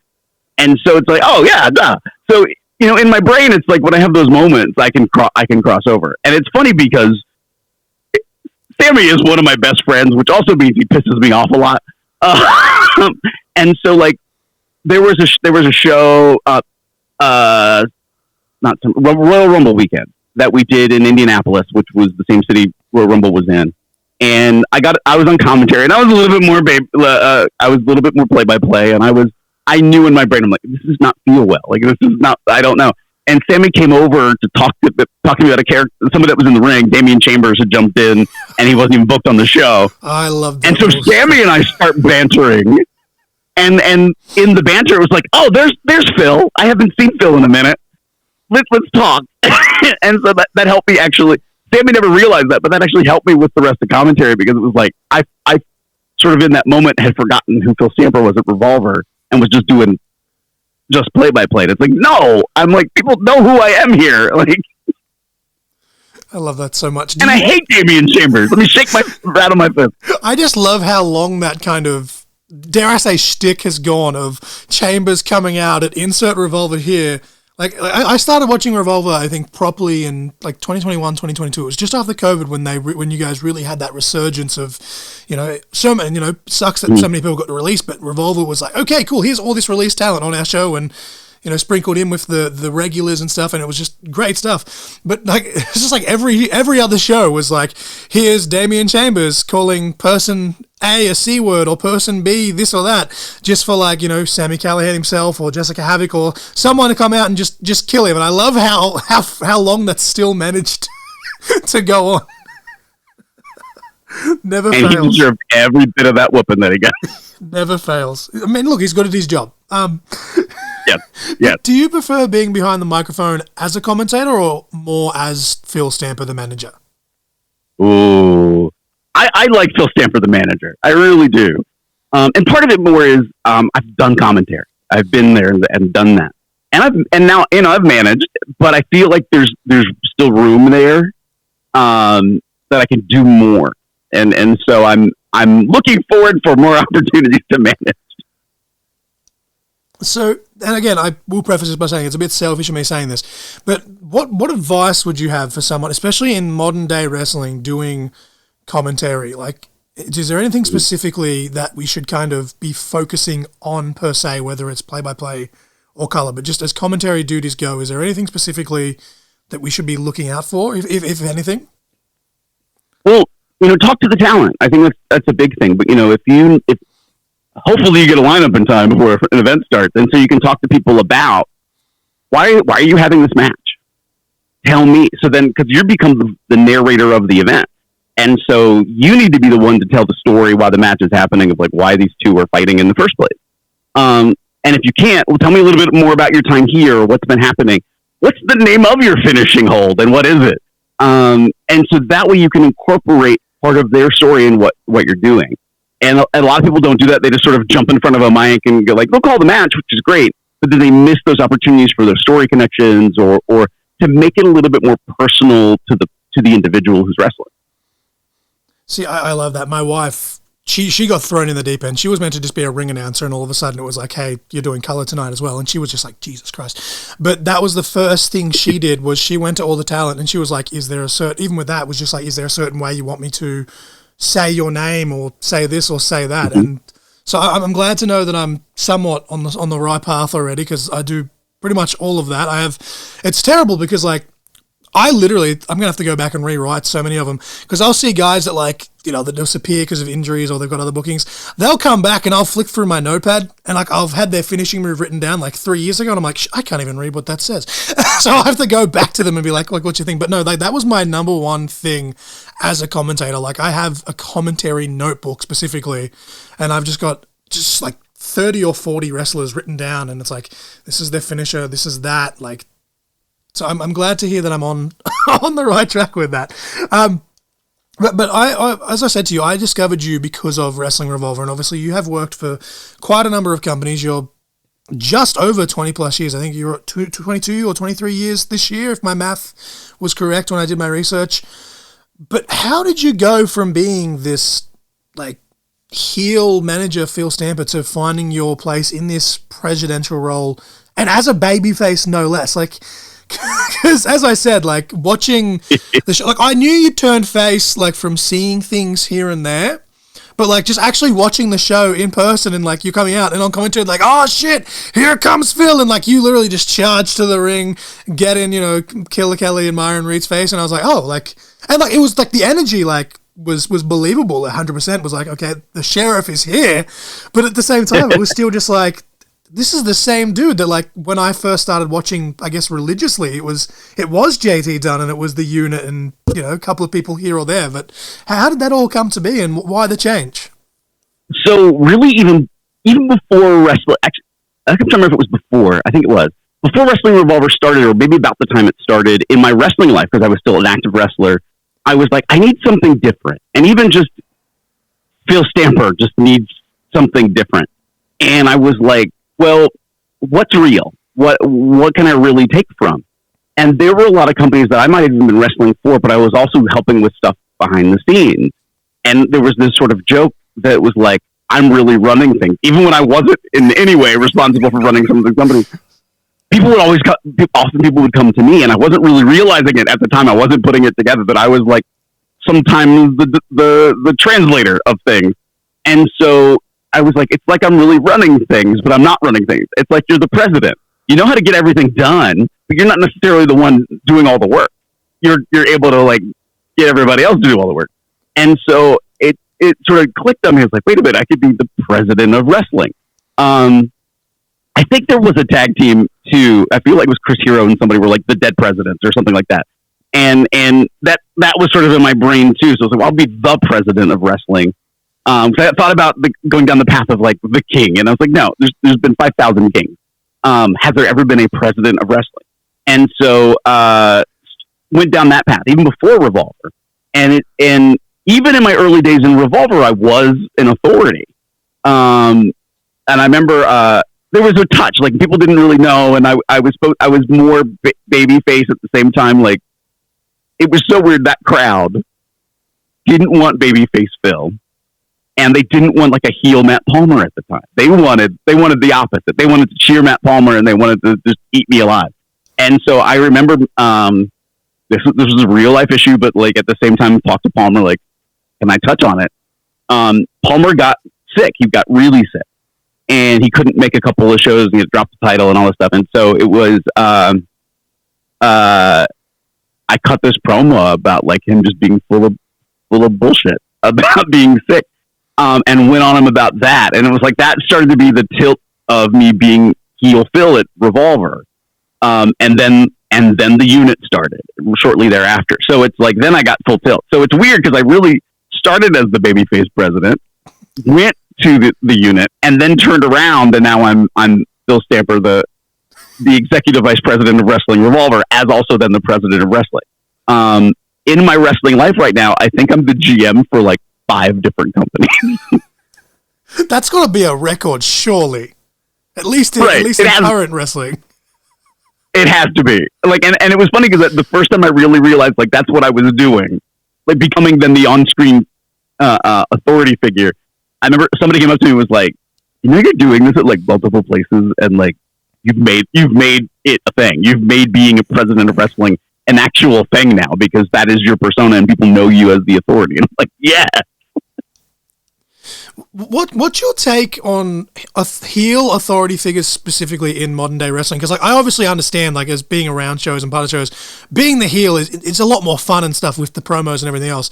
And so it's like, oh yeah, duh. So, in my brain, it's like when I have those moments, I can cross over. And it's funny because Sami is one of my best friends, which also means he pisses me off a lot. And so like there was a show, Royal Rumble weekend that we did in Indianapolis, which was the same city Royal Rumble was in. And I was on commentary, and I was a little bit more play by play. And I knew in my brain, I'm like, this does not feel well. Like, this is not, I don't know. And Sami came over to talk to me about a character, somebody that was in the ring. Damian Chambers had jumped in, and he wasn't even booked on the show. I love that. And so Sami and I start bantering, and in the banter, it was like, oh, there's Phil. I haven't seen Phil in a minute. Let's talk. And so that helped me actually. Sami never realized that, but that actually helped me with the rest of commentary because it was like I sort of in that moment had forgotten who Phil Stamper was at Revolver and was just doing play by play. It's like, no, I'm like, people know who I am here. Like, I love that so much. I hate Damian Chambers. Let me shake my rattle my fist. I just love how long that kind of, dare I say, shtick has gone of Chambers coming out at insert Revolver here. Like, I started watching Revolver, I think, properly in like 2021, 2022. It was just after COVID when you guys really had that resurgence of, sucks that so many people got to release, but Revolver was like, okay, cool, here's all this release talent on our show, and sprinkled in with the regulars and stuff, and it was just great stuff. But like, it's just like every other show was like, here's Damian Chambers calling person A C word or person B this or that, just for like, Sami Callihan himself or Jessica Havoc or someone to come out and just kill him. And I love how long that's still managed to go on. Never fails. And he deserved every bit of that whooping that he got. Never fails. I mean, look, he's good at his job. Yes. Do you prefer being behind the microphone as a commentator or more as Phil Stamper, the manager? Ooh, I like Phil Stamper, the manager. I really do. And part of it more is I've done commentary. I've been there and done that. And now I've managed, but I feel like there's still room there that I can do more. And so I'm looking forward for more opportunities to manage. So, and again, I will preface this by saying it's a bit selfish of me saying this, but what advice would you have for someone, especially in modern day wrestling, doing commentary? Like, is there anything specifically that we should kind of be focusing on per se, whether it's play-by-play or color, but just as commentary duties go, is there anything specifically that we should be looking out for, if anything? Well, talk to the talent. I think that's a big thing. But if hopefully you get a lineup in time before an event starts, and so you can talk to people about why are you having this match? Tell me. So then, because you become the narrator of the event, and so you need to be the one to tell the story while the match is happening of like why these two are fighting in the first place. And if you can't, well, tell me a little bit more about your time here, or what's been happening. What's the name of your finishing hold, and what is it? And so that way you can incorporate part of their story and what you're doing. And a lot of people don't do that. They just sort of jump in front of a mic and go like, they'll call the match, which is great. But then they miss those opportunities for their story connections or to make it a little bit more personal to the individual who's wrestling. See, I love that. My wife, she got thrown in the deep end. She was meant to just be a ring announcer, and all of a sudden it was like, hey, you're doing color tonight as well. And she was just like, Jesus Christ. But that was the first thing she did, was she went to All the Talent, and she was like, is there a certain, even with that, was just like, is there a certain way you want me to say your name or say this or say that? Mm-hmm. And so I'm glad to know that I'm somewhat on the right path already, because I do pretty much all of that. It's terrible because like, I'm going to have to go back and rewrite so many of them, because I'll see guys that like, that disappear because of injuries or they've got other bookings. They'll come back and I'll flick through my notepad and like I've had their finishing move written down like 3 years ago and I'm like, I can't even read what that says. So I have to go back to them and be like, what you think? But no, that was my number one thing as a commentator. Like I have a commentary notebook specifically, and I've just got like 30 or 40 wrestlers written down, and it's like, this is their finisher, this is that, like. So I'm glad to hear that I'm on the right track with that. But I, as I said to you, I discovered you because of Wrestling Revolver, and obviously you have worked for quite a number of companies. You're just over 20 plus years. I think you're at 22 or 23 years this year, if my math was correct when I did my research. But how did you go from being this like heel manager, Phil Stamper, to finding your place in this presidential role, and as a babyface, no less? Like, because as I said, like watching the show, like I knew you turned face like from seeing things here and there, but like just actually watching the show in person and like you coming out and on commentary like, oh shit, here comes Phil, and like you literally just charge to the ring, get in, Killer Kelly and Myron Reed's face, and I was like, oh, like, and like it was like the energy like was believable. 100% was like, okay, the sheriff is here, but at the same time it was still just like, this is the same dude that, like, when I first started watching, I guess, religiously, it was JT Dunn and it was the unit and, a couple of people here or there. But how did that all come to be, and why the change? So really, even before wrestling, actually, I can't remember if it was before. I think it was. Before Wrestling Revolver started, or maybe about the time it started, in my wrestling life, because I was still an active wrestler, I was like, I need something different. And even just Phil Stamper just needs something different. And I was like, well, what's real? What can I really take from? And there were a lot of companies that I might have even been wrestling for, but I was also helping with stuff behind the scenes. And there was this sort of joke that was like, I'm really running things. Even when I wasn't in any way responsible for running some of the companies, people would come to me, and I wasn't really realizing it at the time. I wasn't putting it together, that I was like sometimes the translator of things. And so I was like, it's like I'm really running things, but I'm not running things. It's like you're the president. You know how to get everything done, but you're not necessarily the one doing all the work. You're able to like get everybody else to do all the work. And so it sort of clicked on me. It's like, wait a minute, I could be the president of wrestling. I think there was a tag team too. I feel like it was Chris Hero and somebody were like the Dead Presidents or something like that. And that was sort of in my brain too. So I was like, well, I'll be the president of wrestling. So I thought about going down the path of like the king, and I was like, no, there's been 5,000 kings. Has there ever been a president of wrestling? And so went down that path even before Revolver, and even in my early days in Revolver, I was an authority. And I remember there was a touch, like people didn't really know, and I was more baby face at the same time. Like it was so weird, that crowd didn't want babyface Phil. And they didn't want like a heel Matt Palmer at the time. They wanted the opposite. They wanted to cheer Matt Palmer, and they wanted to just eat me alive. And so I remember this was a real life issue, but like at the same time, talked to Palmer like, can I touch on it? Palmer got sick. He got really sick, and he couldn't make a couple of shows, and he had dropped the title and all this stuff. And so it was I cut this promo about like him just being full of bullshit about being sick. And went on him about that. And it was like, that started to be the tilt of me being heel Phil at Revolver. And then the unit started shortly thereafter. So it's like, then I got full tilt. So it's weird because I really started as the babyface president, went to the unit, and then turned around. And now I'm Phil Stamper, the executive vice president of Wrestling Revolver, as also then the president of wrestling. in my wrestling life right now, I think I'm the GM for like 5 different companies. That's got to be a record, surely. At least in current wrestling. It has to be. Like, and it was funny because the first time I really realized like that's what I was doing, like becoming then the on-screen authority figure. I remember somebody came up to me and was like, you're doing this at like multiple places, and like you've made it a thing. You've made being a president of wrestling an actual thing now because that is your persona and people know you as the authority. And I'm like, yeah. What's your take on heel authority figures specifically in modern day wrestling? Because like I obviously understand like as being around shows and part of shows, being the heel it's a lot more fun and stuff with the promos and everything else.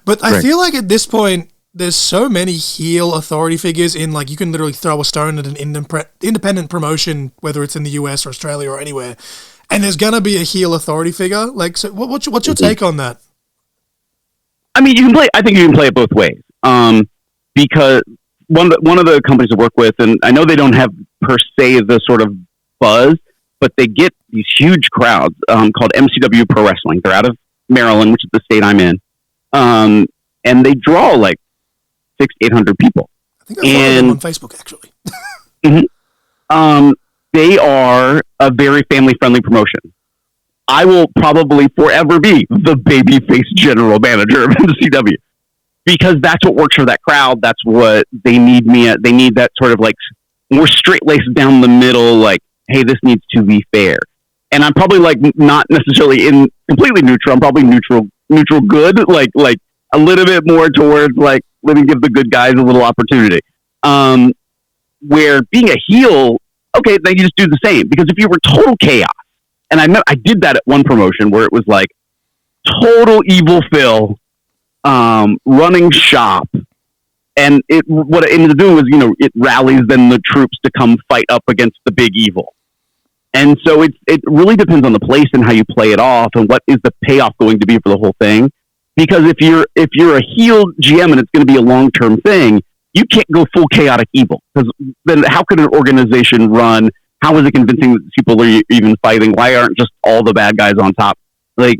But I feel like at this point there's so many heel authority figures in like you can literally throw a stone at an independent promotion, whether it's in the US or Australia or anywhere, and there's gonna be a heel authority figure. Like, so what's your take on that? I mean, I think you can play it both ways. Because one of the companies I work with, and I know they don't have per se the sort of buzz, but they get these huge crowds called MCW Pro Wrestling. They're out of Maryland, which is the state I'm in, and they draw like 600-800 people. I think I follow them on Facebook actually. They are a very family-friendly promotion. I will probably forever be the babyface general manager of MCW. Because that's what works for that crowd. That's what they need me at. They need that sort of like more straight-laced down the middle, like, hey, this needs to be fair. And I'm probably like not necessarily in completely neutral. I'm probably neutral good, like a little bit more towards like, let me give the good guys a little opportunity. Where being a heel, okay, then you just do the same. Because if you were total chaos, and I did that at one promotion where it was like total evil Phil, running shop, and what it ended up doing was, it rallies then the troops to come fight up against the big evil. And so it really depends on the place and how you play it off and what is the payoff going to be for the whole thing. Because if you're a heel GM and it's going to be a long-term thing, you can't go full chaotic evil. Because then how could an organization run? How is it convincing that people are even fighting? Why aren't just all the bad guys on top? Like,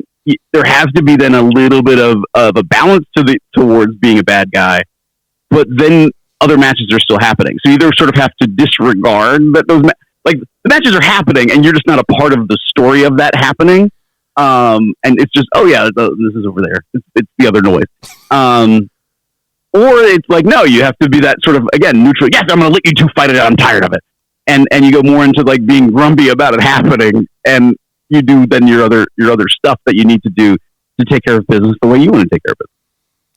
there has to be then a little bit of a balance towards being a bad guy, but then other matches are still happening. So you either sort of have to disregard that the matches are happening and you're just not a part of the story of that happening. And it's just, oh yeah, this is over there. It's the other noise. Or it's like, no, you have to be that sort of, again, neutral. Yes, I'm going to let you two fight it out. I'm tired of it. And you go more into like being grumpy about it happening, and you do then your other stuff that you need to do to take care of business the way you want to take care of it.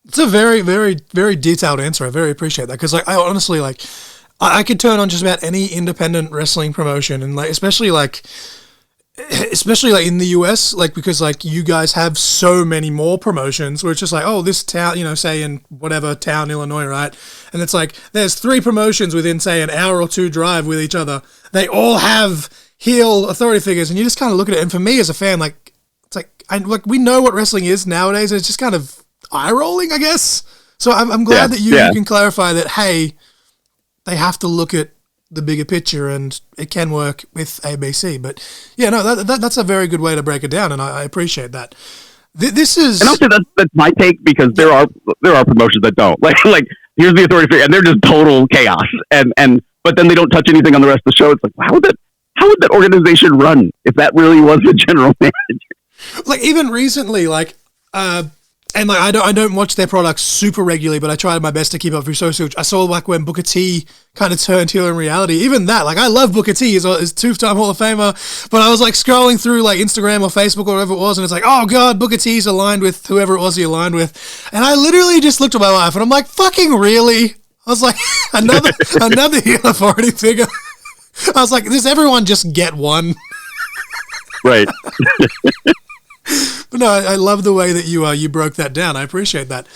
It's a very, very, very detailed answer. I very appreciate that because, like, I honestly like I could turn on just about any independent wrestling promotion, and like especially like in the US, like because like you guys have so many more promotions where it's just like, oh, this town, say in whatever town, Illinois, right? And it's like there's 3 promotions within say an hour or 2 drive with each other. They all have heel authority figures, and you just kind of look at it. And for me as a fan, like it's like we know what wrestling is nowadays, and it's just kind of eye rolling, I guess. So I'm glad that you can clarify that. Hey, they have to look at the bigger picture, and it can work with ABC. But yeah, no, that's a very good way to break it down, and I appreciate that. This is, and also that's my take, because there are promotions that don't like here's the authority figure, and they're just total chaos, and but then they don't touch anything on the rest of the show. It's like, how would that organization run if that really was the general manager? Like even recently, like and like I don't watch their products super regularly, but I tried my best to keep up through social. I saw like when Booker T kind of turned heel in reality. Even that, like I love Booker T, he's a 2-time Hall of Famer, but I was like scrolling through like Instagram or Facebook or whatever it was, and it's like, oh god, Booker T's aligned with whoever it was he aligned with, and I literally just looked at my wife and I'm like, fucking really? I was like, another heel authority figure. I was like, does everyone just get one? Right. But no, I love the way that you broke that down. I appreciate that.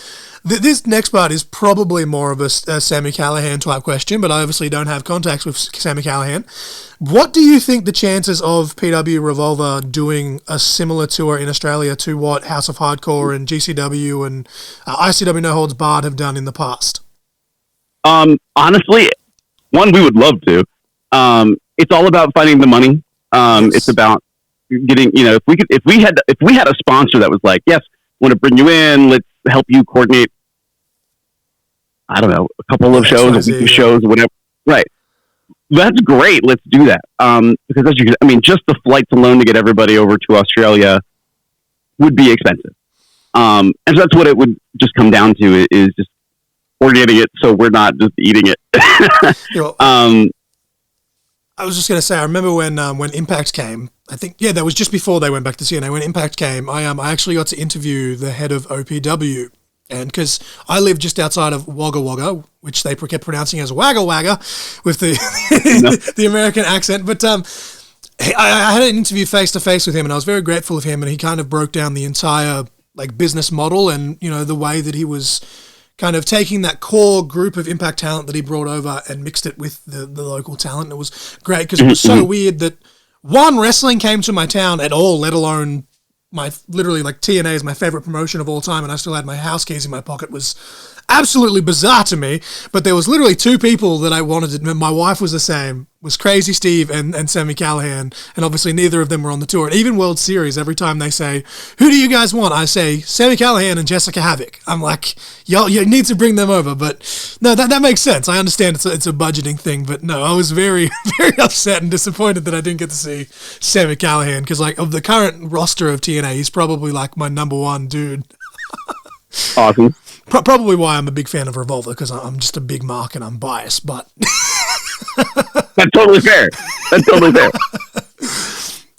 This next part is probably more of a Sami Callihan type question, but I obviously don't have contacts with Sami Callihan. What do you think the chances of PW Revolver doing a similar tour in Australia to what House of Hardcore and GCW and ICW No Holds Barred have done in the past? Honestly, one, we would love to. It's all about finding the money. Yes. It's about getting, if we had a sponsor that was like, yes, want to bring you in. Let's help you coordinate, I don't know, a couple of shows, a week of shows, whatever. Right. That's great. Let's do that. Because just the flights alone to get everybody over to Australia would be expensive. And so that's what it would just come down to, is just coordinating it so we're not just eating it. I was just going to say, I remember when Impact came, I think, that was just before they went back to CNA. When Impact came, I actually got to interview the head of OPW. And because I live just outside of Wagga Wagga, which they kept pronouncing as Wagga Wagga with the the American accent. But I had an interview face-to-face with him, and I was very grateful of him. And he kind of broke down the entire business model and, the way that he was kind of taking that core group of Impact talent that he brought over and mixed it with the local talent. And it was great because it was so weird that wrestling came to my town at all, let alone TNA is my favorite promotion of all time, and I still had my house keys in my pocket, was absolutely bizarre to me. But there was literally two people that I wanted to. My wife was the same, was Crazy Steve and Sammy Callahan, and obviously neither of them were on the tour. And even World Series, every time they say, "Who do you guys want?" I say Sammy Callahan and Jessica Havoc. I'm like, y'all, you need to bring them over. But no, that makes sense. I understand it's a budgeting thing, but no, I was very, very upset and disappointed that I didn't get to see Sammy Callahan, because of the current roster of TNA, he's probably my number one dude. Awesome. Probably why I'm a big fan of Revolver, because I'm just a big mark and I'm biased, but... That's totally fair.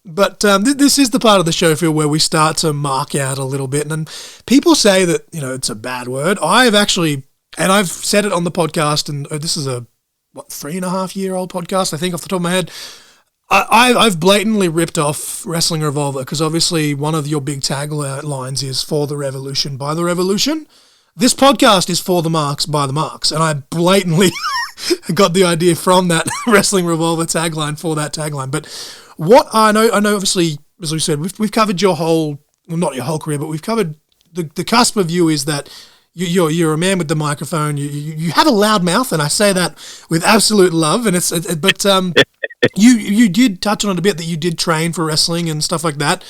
But this is the part of the show, Phil, where we start to mark out a little bit. And people say that, it's a bad word. I've said it on the podcast, and this is a 3.5-year-old podcast, I think, off the top of my head. I've blatantly ripped off Wrestling Revolver, because obviously one of your big taglines is "For the Revolution, by the Revolution." This podcast is "For the Marks, by the Marks," and I blatantly got the idea from that Wrestling Revolver tagline for that tagline. But what I know, obviously, as we said, we've covered your whole, well, not your whole career, but we've covered the cusp of you is that you're a man with the microphone. You have a loud mouth, and I say that with absolute love. And but you did touch on it a bit, that you did train for wrestling and stuff like that.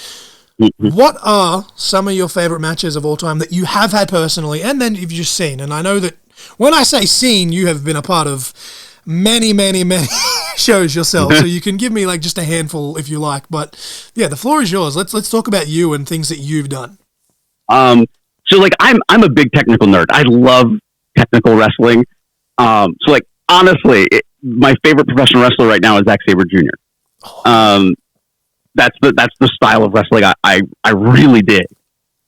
What are some of your favorite matches of all time that you have had personally, and then you've just seen? And I know that when I say seen, you have been a part of many, many, many shows yourself, so you can give me just a handful if you like. But yeah, the floor is yours. Let's talk about you and things that you've done. So I'm a big technical nerd. I love technical wrestling. So honestly, my favorite professional wrestler right now is Zack Sabre Jr. That's the style of wrestling I really dig.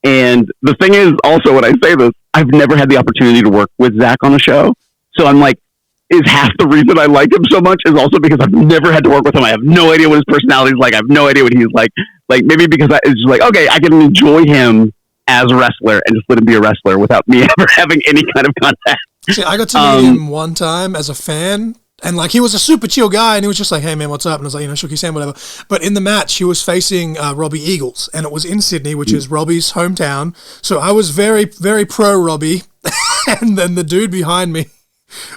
And the thing is, also, when I say this, I've never had the opportunity to work with Zach on a show. So I'm is half the reason I like him so much is also because I've never had to work with him. I have no idea what his personality is like. I have no idea what he's like. Maybe because it's just okay, I can enjoy him as a wrestler and just let him be a wrestler without me ever having any kind of contact. See, I got to meet him one time as a fan. And he was a super chill guy, and he was just like, "Hey man, what's up?" And I was like, shook his hand, whatever. But in the match, he was facing Robbie Eagles, and it was in Sydney, which is Robbie's hometown. So I was very, very pro Robbie, and then the dude behind me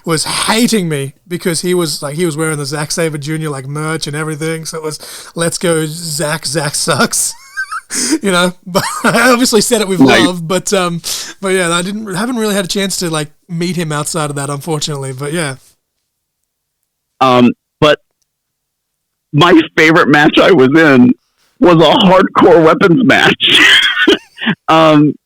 was hating me because he was wearing the Zack Sabre Jr. merch and everything. So it was, "Let's go, Zack sucks." But I obviously said it with love. But yeah, I haven't really had a chance to meet him outside of that, unfortunately. But yeah. But my favorite match I was in was a hardcore weapons match. And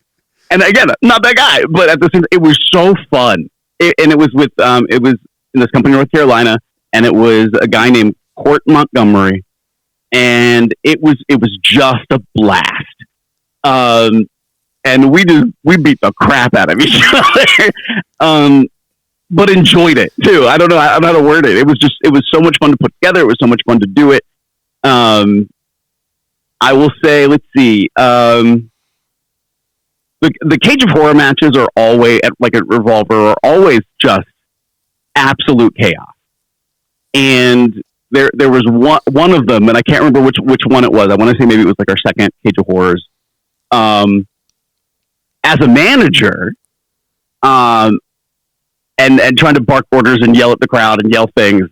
again, not that guy, but at the same, it was so fun. And it was with, it was in this company in North Carolina, and it was a guy named Court Montgomery, and it was just a blast. And we beat the crap out of each other. But enjoyed it too. I don't know how to word it. It was so much fun to put together. It was so much fun to do it. I will say, let's see. The Cage of Horror matches are always at Revolver are always just absolute chaos. And there was one of them, and I can't remember which one it was. I want to say maybe it was our second Cage of Horrors. As a manager, and trying to bark orders and yell at the crowd and yell things,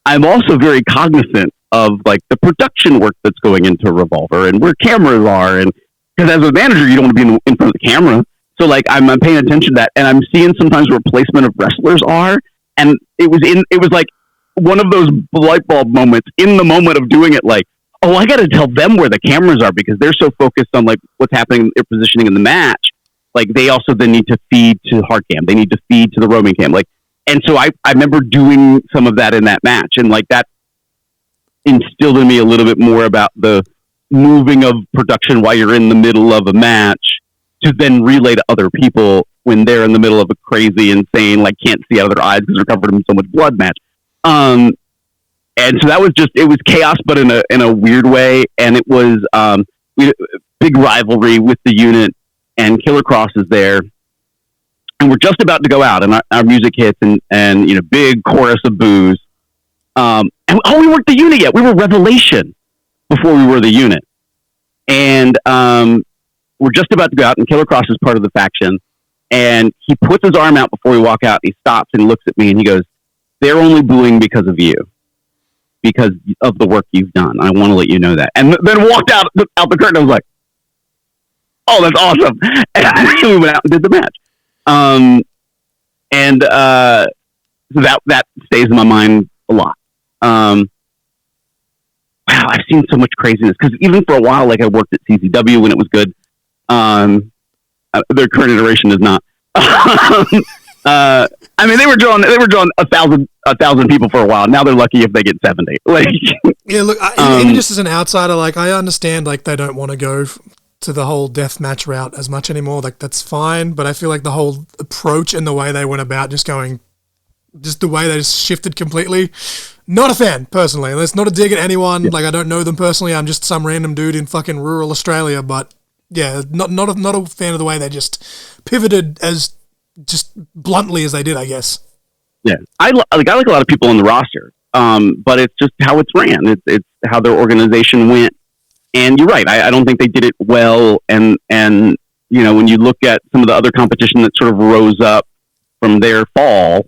I'm also very cognizant of the production work that's going into Revolver and where cameras are and because as a manager, you don't want to be in front of the camera. So like I'm paying attention to that, and I'm seeing sometimes where placement of wrestlers are, and it was like one of those light bulb moments in the moment of doing it. Like, oh, I got to tell them where the cameras are because they're so focused on like what's happening, their positioning in the match. Like they also then need to feed to hard cam. They need to feed to the roaming cam. Like, and so I remember doing some of that in that match, and like that instilled in me a little bit more about the moving of production while you're in the middle of a match to then relay to other people when they're in the middle of a crazy, insane, like can't see out of their eyes because they're covered in so much blood match. And so that was just, it was chaos, but in a weird way. And it was, we had a big rivalry with the unit, and Killer Cross is there. And we're just about to go out, and our music hits, and you know, big chorus of boos. And we weren't the unit yet. We were Revelation before we were the unit. And we're just about to go out, and Killer Cross is part of the faction. And he puts his arm out before we walk out. He stops and looks at me, and he goes, "They're only booing because of you, because of the work you've done. I want to let you know that." And then walked out the curtain. I was like, "Oh, that's awesome!" And we went out and did the match. So that stays in my mind a lot. Wow, I've seen so much craziness, because even for a while, like I worked at CZW when it was good. Their current iteration is not. I mean, they were drawing 1,000 people for a while. Now they're lucky if they get 70. Like, yeah, look, even just as an outsider, like I understand, like they don't want to go to the whole death match route as much anymore. Like that's fine, but I feel like the whole approach and the way they went about just the way they just shifted completely. Not a fan, personally. And it's not a dig at anyone. Yeah. Like I don't know them personally. I'm just some random dude in fucking rural Australia. But yeah, not a fan of the way they just pivoted as just bluntly as they did, I guess. Yeah, I like a lot of people on the roster, but it's just how it's ran. It's how their organization went. And you're right. I don't think they did it well. And you know, when you look at some of the other competition that sort of rose up from their fall,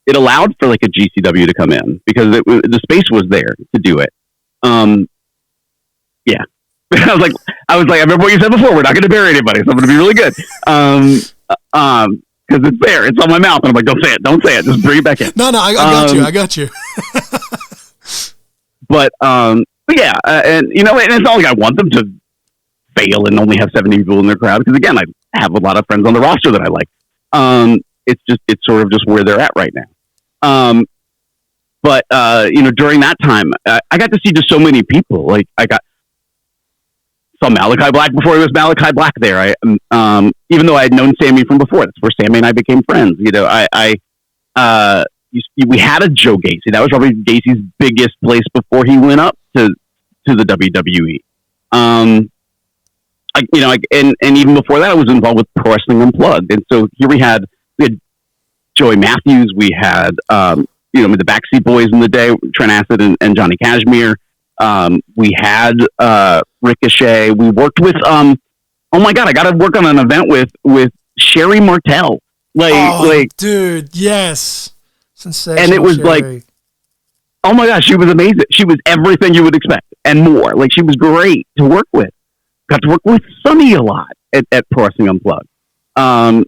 it allowed for like a GCW to come in because the space was there to do it. Yeah. I was like, I remember what you said before. We're not going to bury anybody, so I'm going to be really good. Because it's there. It's on my mouth. And I'm like, don't say it. Just bring it back in. No, I got you. But yeah, and you know, and it's not like I want them to fail and only have 70 people in their crowd, because again, I have a lot of friends on the roster that I like. It's sort of just where they're at right now. But you know, during that time, I got to see just so many people. Like I saw Malachi Black before he was Malachi Black there. Even though I had known Sammy from before, that's where Sammy and I became friends. You know, we had a Joe Gacy. That was probably Gacy's biggest place before he went up to the WWE. And even before that, I was involved with Pro Wrestling Unplugged. And so here we had Joey Matthews. We had the Backseat Boys in the day, Trent Acid and Johnny Cashmere. We had Ricochet. We worked with oh my god, I got to work on an event with Sherry Martel. Dude, yes. Sensational. And it was Sherry. like, oh my gosh, she was amazing. She was everything you would expect and more. Like, she was great to work with. Got to work with Sonny a lot at Pro Wrestling Unplugged. And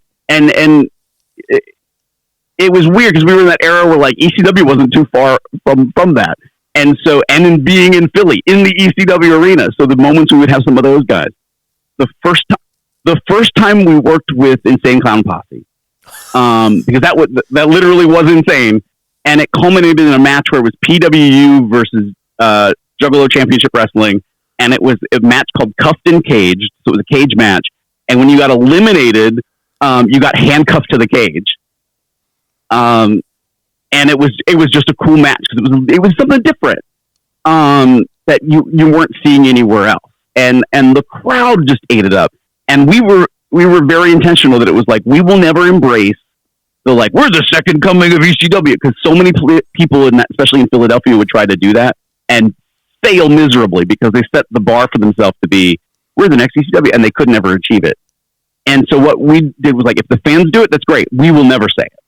it was weird because we were in that era where like ECW wasn't too far from that. And so, and in being in Philly, in the ECW arena. So the moments we would have some of those guys. The first time we worked with Insane Clown Posse, because that literally was insane. And it culminated in a match where it was PWU versus Juggalo Championship Wrestling. And it was a match called Cuffed and Caged. So it was a cage match. And when you got eliminated, you got handcuffed to the cage. And it was just a cool match because it was something different that you weren't seeing anywhere else. And the crowd just ate it up. And we were very intentional that it was like, we will never embrace the like, we're the second coming of ECW, because so many people in that, especially in Philadelphia, would try to do that and fail miserably because they set the bar for themselves to be, we're the next ECW, and they could never achieve it. And so what we did was like, if the fans do it, that's great. We will never say it.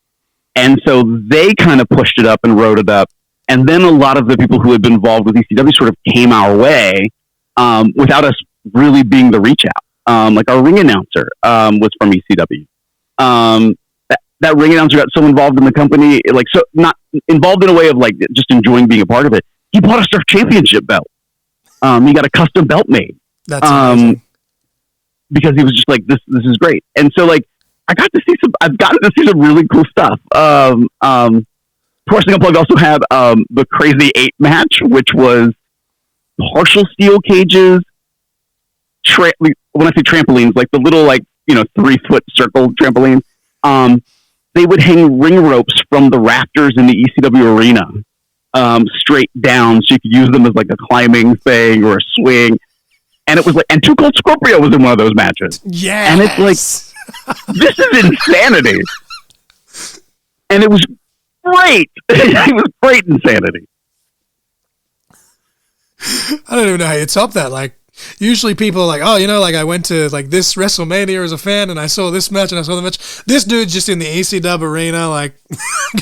And so they kind of pushed it up and wrote it up. And then a lot of the people who had been involved with ECW sort of came our way without us really being the reach out. Like our ring announcer was from ECW. That ring announcer got so involved in the company, like so not involved in a way of like just enjoying being a part of it. He bought us our championship belt. He got a custom belt made. That's amazing. Because he was just like, this is great. And so like, I've gotten to see some really cool stuff. Wrestling Unplugged also had the Crazy 8 match, which was partial steel cages. When I say trampolines, like the little 3-foot circle trampoline. They would hang ring ropes from the rafters in the ECW arena straight down, so you could use them as like a climbing thing or a swing. And it was like, and Too Cold Scorpio was in one of those matches. Yeah, and it's like, this is insanity. And it was great. It was great insanity. I don't even know how you top that. Like, usually people are like, oh, like I went to like this WrestleMania as a fan and I saw this match and I saw the match. This dude's just in the ECW arena, like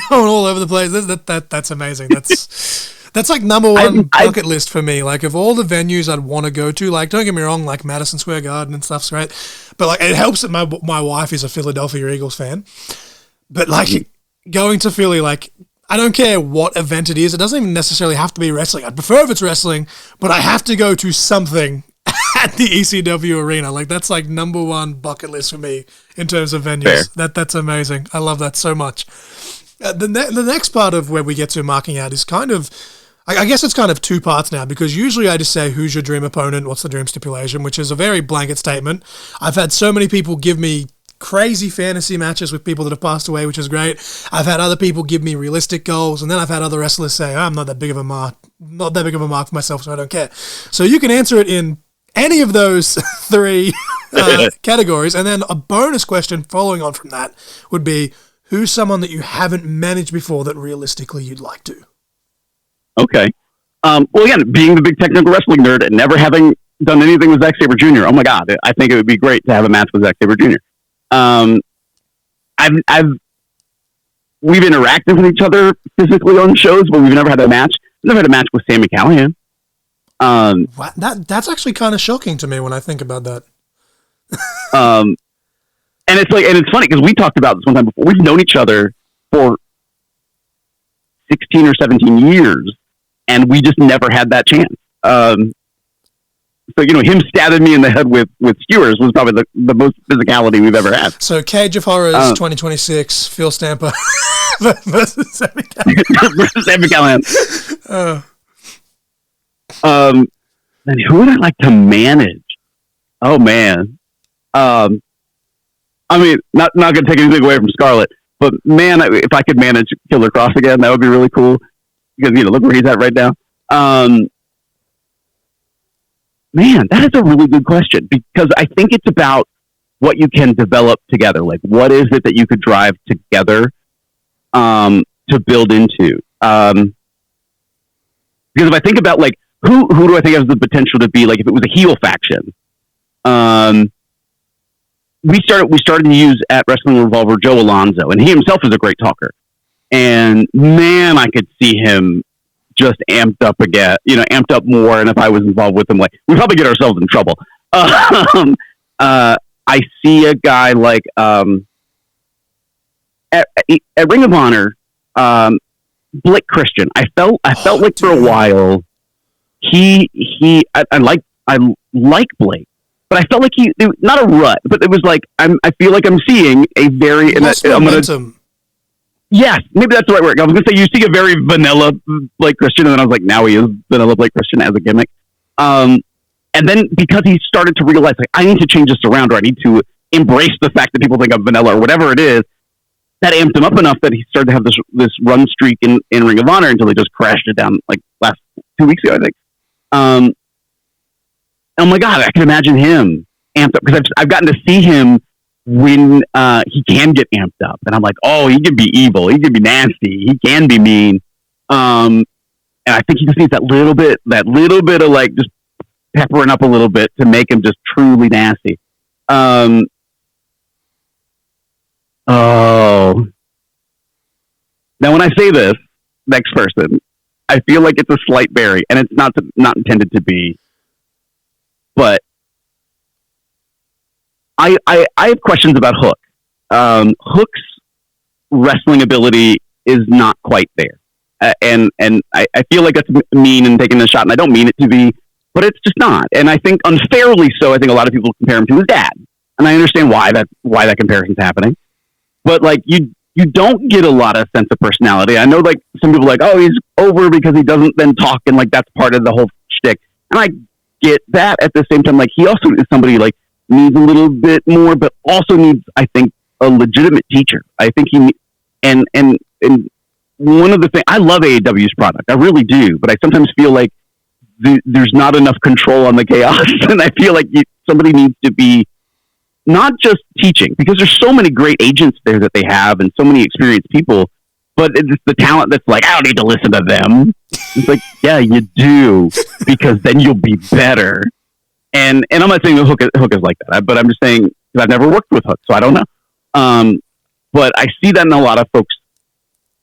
going all over the place. That's amazing. That's like number one bucket list for me. Like of all the venues I'd want to go to, like don't get me wrong, like Madison Square Garden and stuff's great, but like it helps that my wife is a Philadelphia Eagles fan. But like going to Philly, like I don't care what event it is. It doesn't even necessarily have to be wrestling. I'd prefer if it's wrestling, but I have to go to something at the ECW arena. Like that's like number one bucket list for me in terms of venues. Fair. That's amazing. I love that so much. The next part of where we get to marking out is kind of, I guess it's kind of two parts now, because usually I just say, who's your dream opponent? What's the dream stipulation? Which is a very blanket statement. I've had so many people give me crazy fantasy matches with people that have passed away, which is great. I've had other people give me realistic goals, and then I've had other wrestlers say, I'm not that big of a mark for myself, so I don't care. So you can answer it in any of those three categories, and then a bonus question following on from that would be, who's someone that you haven't managed before that realistically you'd like to? Okay. Well, again, being the big technical wrestling nerd and never having done anything with Zack Sabre Jr., oh my God, I think it would be great to have a match with Zack Sabre Jr. We've interacted with each other physically on shows, but we've never had a match. We've never had a match with Sami Callihan. That's actually kind of shocking to me when I think about that. And it's funny because we talked about this one time before. We've known each other for 16 or 17 years, and we just never had that chance. So, him stabbing me in the head with skewers was probably the most physicality we've ever had. So, Cage of Horrors 2026, Phil Stamper versus Sami Callihan. Versus Sami Callihan. Then who would I like to manage? Oh, man. I mean, not going to take anything away from Scarlett, but man, if I could manage Killer Cross again, that would be really cool. Because, look where he's at right now. Man, that is a really good question, because I think it's about what you can develop together. Like, what is it that you could drive together to build into? Because if I think about, like, who do I think has the potential to be, like, if it was a heel faction? We started to use at Wrestling Revolver Joe Alonzo, and he himself is a great talker. And man, I could see him just amped up again, amped up more. And if I was involved with him, like, we'd probably get ourselves in trouble. I see a guy like at Ring of Honor, Blake Christian. I felt like for a while I like Blake. But I felt like not a rut, but it was like, I feel like I'm seeing a very, yes, maybe that's the right word. I was going to say, you see a very vanilla Blake Christian, and then I was like, now he is vanilla Blake Christian as a gimmick. And then because he started to realize, like, I need to change this around, or I need to embrace the fact that people think I'm vanilla, or whatever it is, that amped him up enough that he started to have this run streak in Ring of Honor until he just crashed it down, like, last 2 weeks ago, I think. Oh my God, I can imagine him amped up, because I've gotten to see him when he can get amped up, and I'm like, oh, he can be evil, he can be nasty, he can be mean, and I think he just needs that little bit of like just peppering up a little bit to make him just truly nasty. Oh, now when I say this next person, I feel like it's a slight berry, and it's not intended to be. But I have questions about Hook. Hook's wrestling ability is not quite there. And I feel like that's mean and taking a shot, and I don't mean it to be, but it's just not. And I think unfairly so, I think a lot of people compare him to his dad. And I understand why that comparison's happening. But like you don't get a lot of sense of personality. I know like some people are like, oh, he's over because he doesn't then talk, and like that's part of the whole shtick. And I get that. At the same time, like he also is somebody like needs a little bit more, but also needs, I think, a legitimate teacher. I think and one of the things, I love AEW's product, I really do, but I sometimes feel like there's not enough control on the chaos, and I feel like somebody needs to be not just teaching, because there's so many great agents there that they have and so many experienced people, but it's the talent that's like, I don't need to listen to them. It's like, yeah, you do, because then you'll be better. And I'm not saying Hook is like that, but I'm just saying, because I've never worked with Hook, so I don't know. But I see that in a lot of folks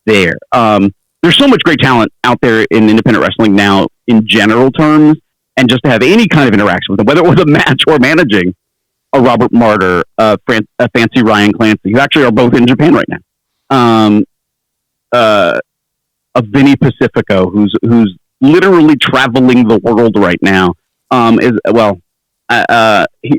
there. There's so much great talent out there in independent wrestling now in general terms, and just to have any kind of interaction with them, whether it was a match or managing a Robert Martyr, a fancy Ryan Clancy, who actually are both in Japan right now. A Vinny Pacifico, who's literally traveling the world right now. He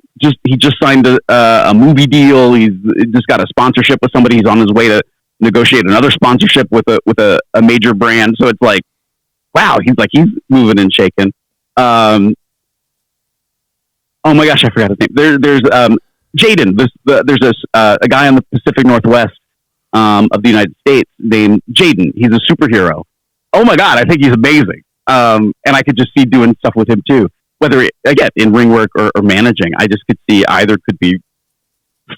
just signed a movie deal. He's just got a sponsorship with somebody. He's on his way to negotiate another sponsorship with a major brand. So it's like, wow, he's moving and shaking. Oh my gosh, I forgot his name. There's Jaden. There's a guy on the Pacific Northwest of the United States named Jaden. He's a superhero. Oh my God, I think he's amazing. And I could just see doing stuff with him too. Whether again in ring work or managing, I just could see either could be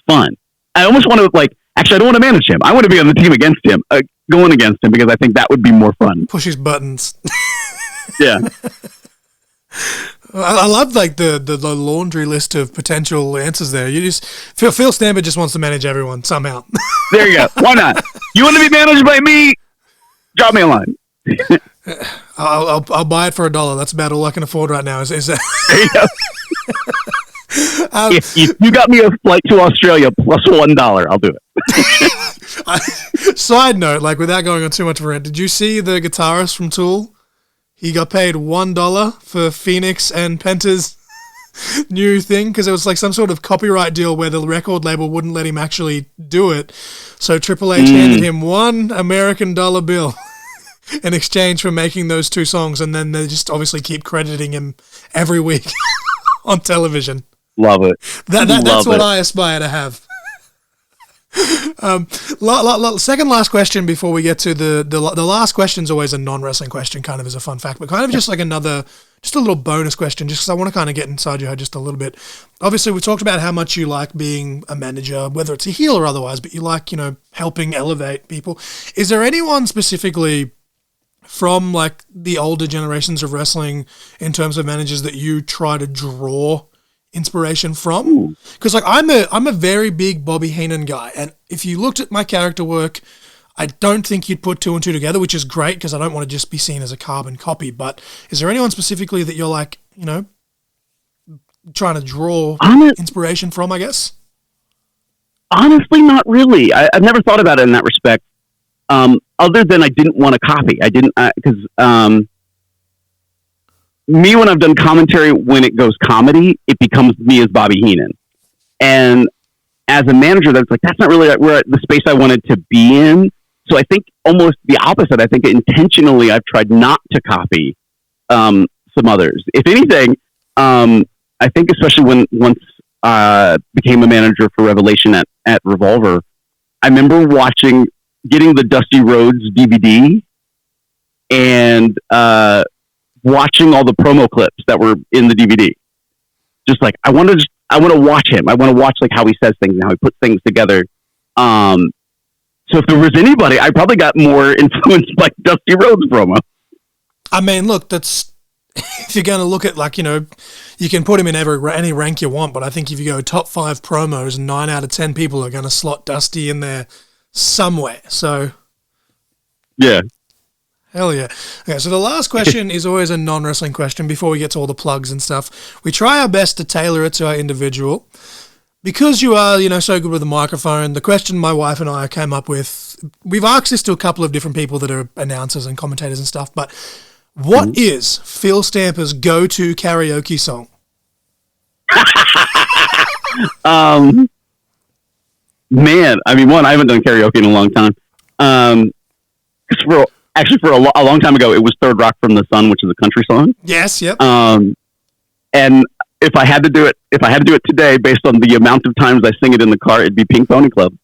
fun. I almost want to actually, I don't want to manage him. I want to be on the team against him, going against him, because I think that would be more fun. Push his buttons. Yeah. I love the laundry list of potential answers there. You just Phil Stamper just wants to manage everyone somehow. There you go. Why not? You want to be managed by me? Drop me a line. I'll buy it for $1. That's about all I can afford right now. Is that? There you go. If you got me a flight to Australia plus $1, I'll do it. Side note, without going on too much of a rant, did you see the guitarist from Tool? He got paid $1 for Phoenix and Penta's new thing, because it was some sort of copyright deal where the record label wouldn't let him actually do it. So Triple H handed him $1 American bill in exchange for making those two songs, and then they just obviously keep crediting him every week on television. Love it. That's what I aspire to have. Second last question before we get to the last question is always a non-wrestling question, kind of as a fun fact, but kind of just just a little bonus question, just because I want to kind of get inside your head just a little bit. Obviously, we talked about how much you like being a manager, whether it's a heel or otherwise, but you like, helping elevate people. Is there anyone specifically from the older generations of wrestling in terms of managers that you try to draw inspiration from? Because I'm a very big Bobby Heenan guy, and if you looked at my character work, I don't think you'd put two and two together, which is great because I don't want to just be seen as a carbon copy. But is there anyone specifically that you're trying to draw inspiration from, I guess? Honestly, not really. I've never thought about it in that respect. Other than I didn't want to copy. I didn't, because me, when I've done commentary, when it goes comedy, it becomes me as Bobby Heenan. And as a manager, that's not really where the space I wanted to be in. So I think almost the opposite. I think intentionally I've tried not to copy some others. If anything, I think especially once became a manager for Revelation at Revolver, I remember getting the Dusty Rhodes DVD and watching all the promo clips that were in the DVD. Just I want to watch him. I want to watch how he says things and how he puts things together. So if there was anybody, I probably got more influenced by Dusty Rhodes promo. I mean, look, that's if you're going to look at you can put him in any rank you want, but I think if you go top 5 promos, 9 out of 10 people are going to slot Dusty in there somewhere. So yeah. Hell yeah. Okay, so the last question is always a non-wrestling question before we get to all the plugs and stuff. We try our best to tailor it to our individual. because you are, so good with the microphone, the question my wife and I came up with, we've asked this to a couple of different people that are announcers and commentators and stuff, but what is Phil Stamper's go-to karaoke song? Man, I mean, I haven't done karaoke in a long time. For a long time ago, it was Third Rock from the Sun, which is a country song. Yes, yep. And if I had to do it today, based on the amount of times I sing it in the car, it'd be Pink Pony Club.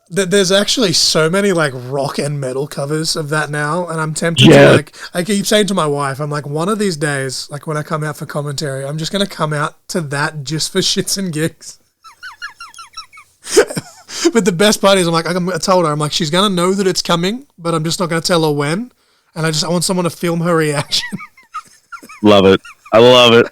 There's actually so many like rock and metal covers of that now, and I'm tempted to I keep saying to my wife, I'm like, one of these days, like when I come out for commentary, I'm just going to come out to that just for shits and gigs. But the best part is, I told her, I'm like, she's going to know that it's coming, but I'm just not going to tell her when, and I want someone to film her reaction. Love it. I love it.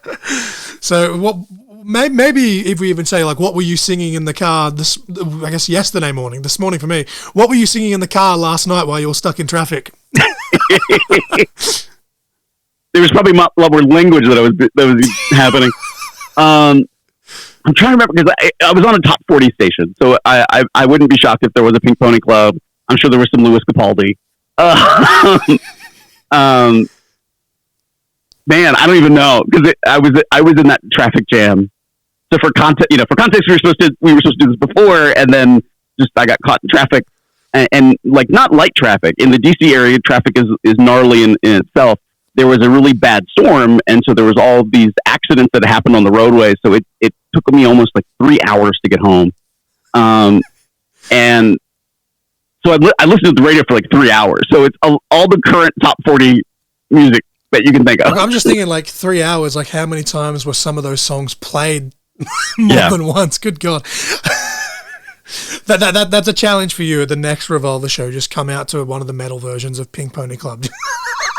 So maybe if we even say, like, what were you singing in the car this morning for me, what were you singing in the car last night while you were stuck in traffic? There was probably love language that was happening. I'm trying to remember, because I was on a top 40 station, so I wouldn't be shocked if there was a Pink Pony Club. I'm sure there was some Louis Capaldi. Man, I don't even know, because I was in that traffic jam. So for context, we were supposed to do this before, and then just I got caught in traffic, and like not light traffic in the DC area. Traffic is gnarly in itself. There was a really bad storm, and so there was all these accidents that happened on the roadway. So it took me almost like 3 hours to get home, and so I listened to the radio for like 3 hours. So it's all the current top 40 music that you can think of. I'm just thinking, like, 3 hours, like how many times were some of those songs played more than once? Good God. That's a challenge for you at the next Revolver show. Just come out to one of the metal versions of Pink Pony Club.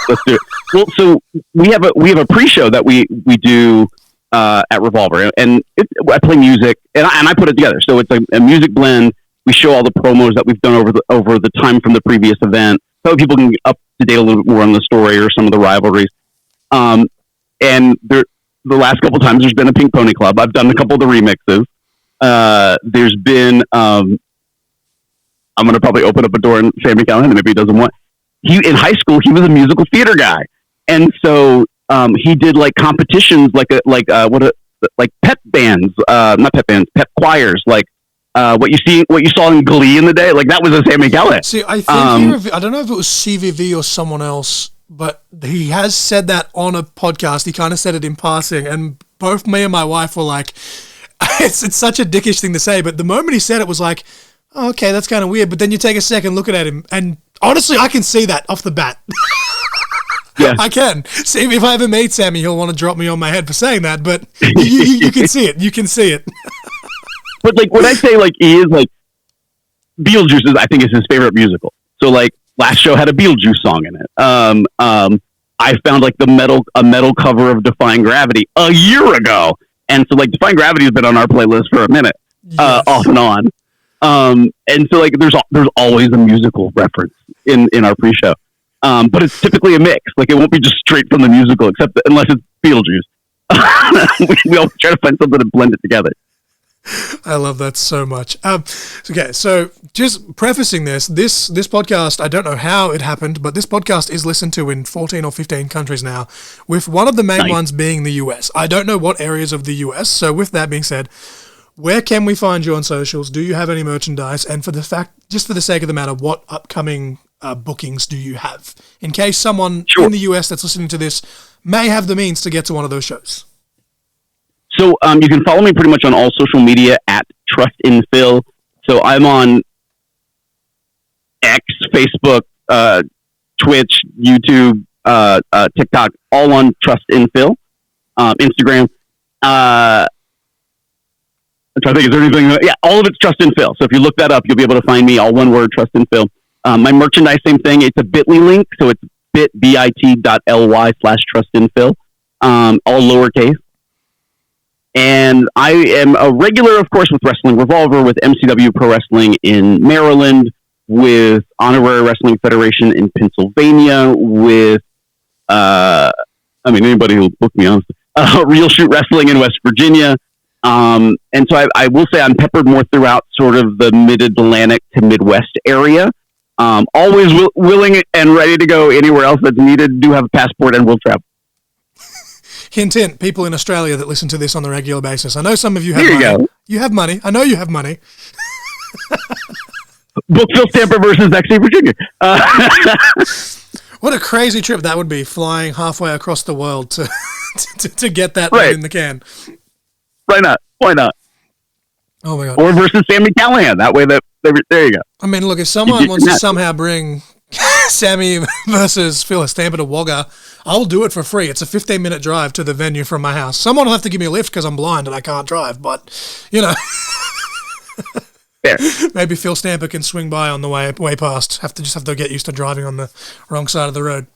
Let's do it. Well, so we have a pre-show that we do at Revolver, and I play music, and I put it together. So it's a music blend. We show all the promos that we've done over the time from the previous event, so people can get up to date a little bit more on the story or some of the rivalries. And the last couple times there's been a Pink Pony Club. I've done a couple of the remixes. There's been I'm going to probably open up a door in Sammy Callahan, maybe he doesn't want. In high school he was a musical theater guy, and so he did like competitions, like pep bands, not pep bands, pep choirs, like what you saw in Glee in the day, like that was a Sammy Callahan. See, I think I don't know if it was CVV or someone else, but he has said that on a podcast. He kind of said it in passing, and both me and my wife were like, it's such a dickish thing to say, but the moment he said it was like, oh, okay, that's kind of weird. But then you take a second looking at him, and honestly, I can see that off the bat. Yeah. I can. See, if I ever meet Sammy, he'll want to drop me on my head for saying that, but you can see it. You can see it. But like when I say like he is like Beetlejuice I think is his favorite musical. So like last show had a Beetlejuice song in it. I found like a metal cover of Defying Gravity a year ago, and so like Defying Gravity has been on our playlist for a minute, off and on. And so like there's always a musical reference in our pre-show, but it's typically a mix. Like it won't be just straight from the musical, unless it's Beetlejuice. we always try to find something to blend it together. I love that so much. Okay, so just prefacing this podcast, I don't know how it happened, but this podcast is listened to in 14 or 15 countries now, with one of the main ones being the US. I don't know what areas of the US, so with that being said, where can we find you on socials? Do you have any merchandise? And for the sake of the matter, what upcoming bookings do you have? In case someone in the US that's listening to this may have the means to get to one of those shows. So you can follow me pretty much on all social media at Trust in Phil. So I'm on X, Facebook, Twitch, YouTube, TikTok, all on Trust in Phil. Instagram. I'm trying to think, is there anything? Yeah, all of it's Trust in Phil. So if you look that up, you'll be able to find me, all one word, Trust in Phil. My merchandise, same thing. It's a bit.ly link, so it's bit.ly/trustinphil, all lowercase. And I am a regular, of course, with Wrestling Revolver, with MCW Pro Wrestling in Maryland, with Honorary Wrestling Federation in Pennsylvania, with, anybody who'll book me, honestly, Real Shoot Wrestling in West Virginia. And so I will say I'm peppered more throughout sort of the mid-Atlantic to Midwest area. Always willing and ready to go anywhere else that's needed. Do have a passport and will travel. Hint, hint, people in Australia that listen to this on a regular basis. I know some of you have money. Go. You have money. I know you have money. Book Phil Stamper versus XC Virginia. What a crazy trip that would be, flying halfway across the world to get that right in the can. Why not? Why not? Oh, my God. Or versus Sammy Callahan. That way, there you go. I mean, look, if someone wants to somehow bring Sammy versus Phil Stamper to Wagga, I'll do it for free. It's a 15-minute drive to the venue from my house. Someone will have to give me a lift because I'm blind and I can't drive, but, you know. Fair. Maybe Phil Stamper can swing by on the way past. Have to get used to driving on the wrong side of the road.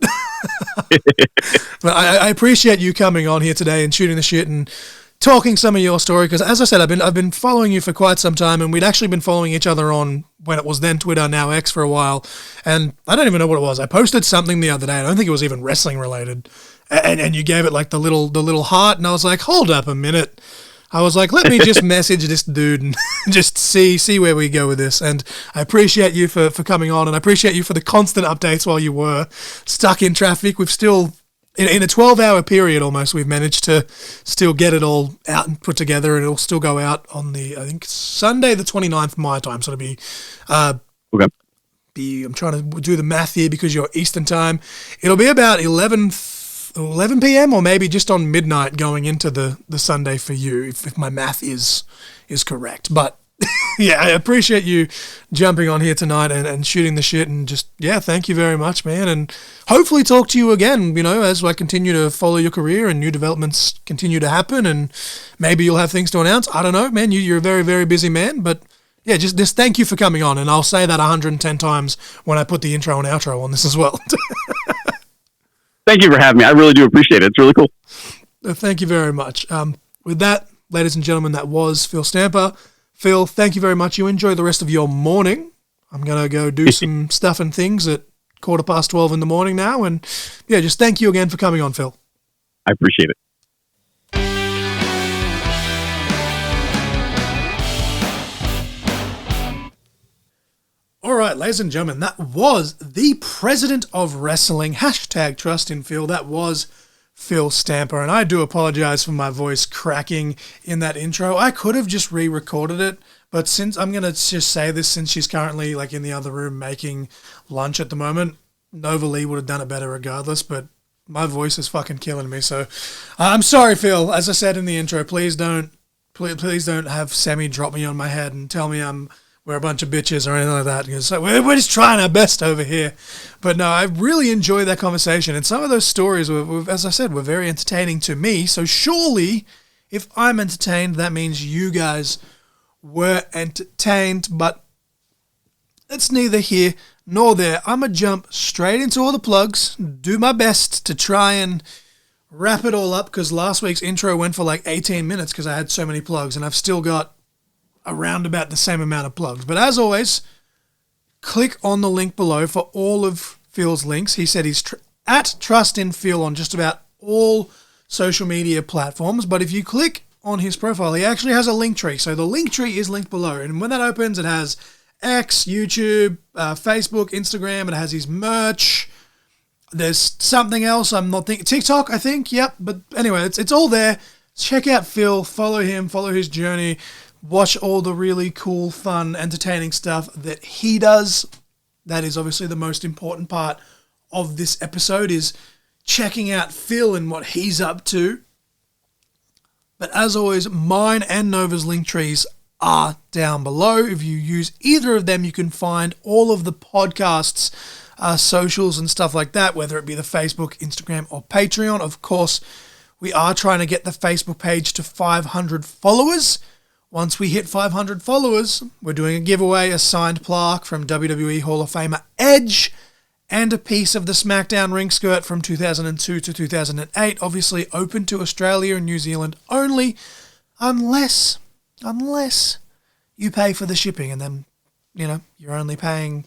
But I appreciate you coming on here today and shooting the shit and talking some of your story, because as I said, I've been following you for quite some time, and we'd actually been following each other on when it was then Twitter, now X, for a while, and I don't even know what it was. I posted something the other day. I don't think it was even wrestling related, and you gave it like the little heart, and I was like, hold up a minute. I was like, let me just message this dude and just see where we go with this. And I appreciate you for coming on, and I appreciate you for the constant updates while you were stuck in traffic. We've still, in a 12-hour period almost, we've managed to still get it all out and put together, and it'll still go out on the, I think, Sunday the 29th my time. So it'll be, okay. I'm trying to do the math here because you're Eastern time. It'll be about 11 p.m. or maybe just on midnight going into the Sunday for you, if my math is correct. But yeah, I appreciate you jumping on here tonight and shooting the shit, and just, yeah, thank you very much, man. And hopefully talk to you again, you know, as I continue to follow your career and new developments continue to happen, and maybe you'll have things to announce. I don't know, man. You're a very, very busy man, but yeah, just thank you for coming on, and I'll say that 110 times when I put the intro and outro on this as well. Thank you for having me. I really do appreciate it. It's really cool. Thank you very much. With that, ladies and gentlemen, that was Phil Stamper. Phil, thank you very much. You enjoy the rest of your morning. I'm going to go do some stuff and things at 12:15 in the morning now. And yeah, just thank you again for coming on, Phil. I appreciate it. All right, ladies and gentlemen, that was the president of wrestling, #TrustInPhil. That was Phil Stamper, and I do apologize for my voice cracking in that intro. I could have just re-recorded it, but since I'm going to just say this, since she's currently like in the other room making lunch at the moment, Nova Lee would have done it better regardless, but my voice is fucking killing me. So I'm sorry, Phil. As I said in the intro, please don't have Sammy drop me on my head and tell me we're a bunch of bitches or anything like that. Because we're just trying our best over here. But no, I really enjoyed that conversation. And some of those stories, as I said, were very entertaining to me. So surely, if I'm entertained, that means you guys were entertained. But it's neither here nor there. I'm going to jump straight into all the plugs, do my best to try and wrap it all up, because last week's intro went for like 18 minutes because I had so many plugs, and I've still got around about the same amount of plugs. But as always, click on the link below for all of Phil's links. He said he's at TrustInPhil on just about all social media platforms. But if you click on his profile, he actually has a link tree. So the link tree is linked below. And when that opens, it has X, YouTube, Facebook, Instagram. It has his merch. There's something else I'm not thinking. TikTok, I think. Yep. But anyway, it's all there. Check out Phil. Follow him. Follow his journey. Watch all the really cool, fun, entertaining stuff that he does. That is obviously the most important part of this episode, is checking out Phil and what he's up to. But as always, mine and Nova's link trees are down below. If you use either of them, you can find all of the podcasts, socials and stuff like that, whether it be the Facebook, Instagram, or Patreon. Of course, we are trying to get the Facebook page to 500 followers. Once we hit 500 followers, we're doing a giveaway, a signed plaque from WWE Hall of Famer Edge, and a piece of the SmackDown ring skirt from 2002 to 2008, obviously open to Australia and New Zealand only, unless you pay for the shipping, and then, you know, you're only paying,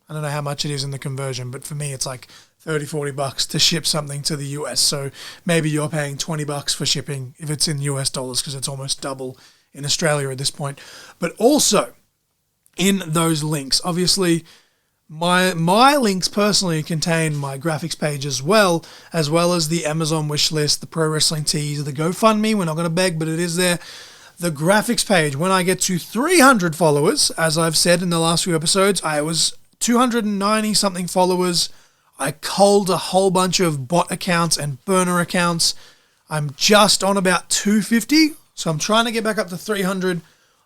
I don't know how much it is in the conversion, but for me it's like $30-$40 to ship something to the US. So maybe you're paying $20 for shipping if it's in US dollars, because it's almost double in Australia at this point. But also in those links, obviously my links personally contain my graphics page as well as the Amazon wish list, the pro wrestling tees, the GoFundMe. We're not going to beg, but it is there. The graphics page, when I get to 300 followers, as I've said in the last few episodes, I was 290 something followers. I culled a whole bunch of bot accounts and burner accounts. I'm just on about 250, so I'm trying to get back up to 300.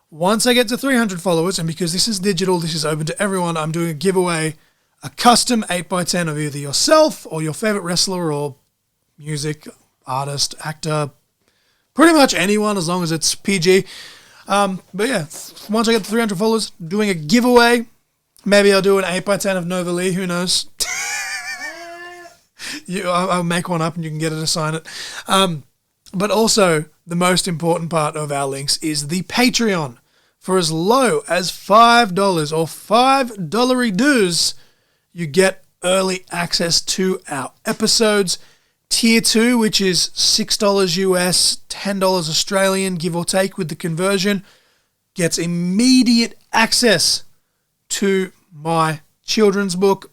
Once I get to 300 followers, and because this is digital, this is open to everyone, I'm doing a giveaway, a custom 8x10 of either yourself or your favorite wrestler or music, artist, actor, pretty much anyone as long as it's PG. But yeah, once I get to 300 followers, doing a giveaway. Maybe I'll do an 8x10 of Nova Lee, who knows? I'll make one up and you can get her to sign it. But also, the most important part of our links is the Patreon. For as low as $5 or $5 dues, you get early access to our episodes. Tier 2, which is $6 US, $10 Australian, give or take with the conversion, gets immediate access to my children's book.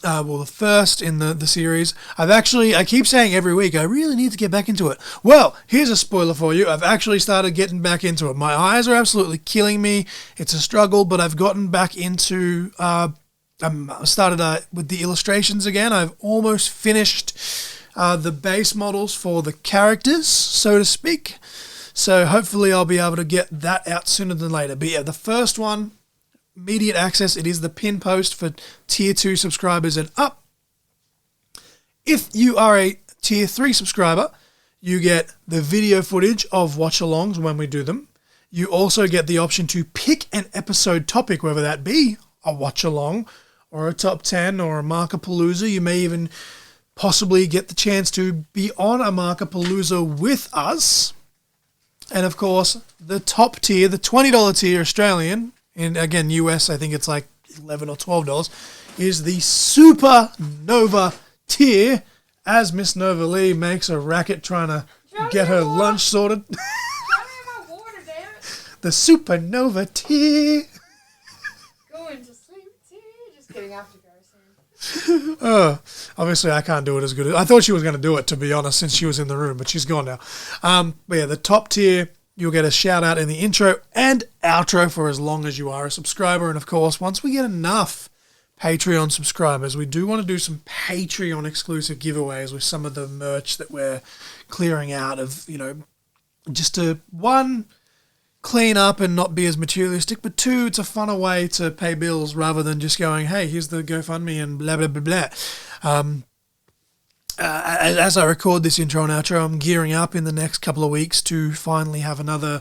The first in the series. I keep saying every week, I really need to get back into it. Well, here's a spoiler for you. I've actually started getting back into it. My eyes are absolutely killing me. It's a struggle, but I've gotten back into... I started with the illustrations again. I've almost finished the base models for the characters, so to speak. So hopefully I'll be able to get that out sooner than later. But yeah, the first one, immediate access. It is the pin post for Tier 2 subscribers and up. If you are a Tier 3 subscriber, you get the video footage of watch-alongs when we do them. You also get the option to pick an episode topic, whether that be a watch-along or a top 10 or a Markapalooza. You may even possibly get the chance to be on a Markapalooza with us. And of course, the top tier, the $20 tier Australian, and again, US, I think it's like $11 or $12, is the Super Nova tier, as Miss Nova Lee makes a racket trying to get her lunch sorted. The Supernova tier. Going to sleep tier. Just kidding, I have to go soon. Obviously, I can't do it as good as... I thought she was going to do it, to be honest, since she was in the room, but she's gone now. But yeah, the top tier... You'll get a shout out in the intro and outro for as long as you are a subscriber. And of course, once we get enough Patreon subscribers, we do want to do some Patreon exclusive giveaways with some of the merch that we're clearing out of, just to, one, clean up and not be as materialistic, but two, it's a funner way to pay bills rather than just going, hey, here's the GoFundMe and blah, blah, blah, blah. As I record this intro and outro, I'm gearing up in the next couple of weeks to finally have another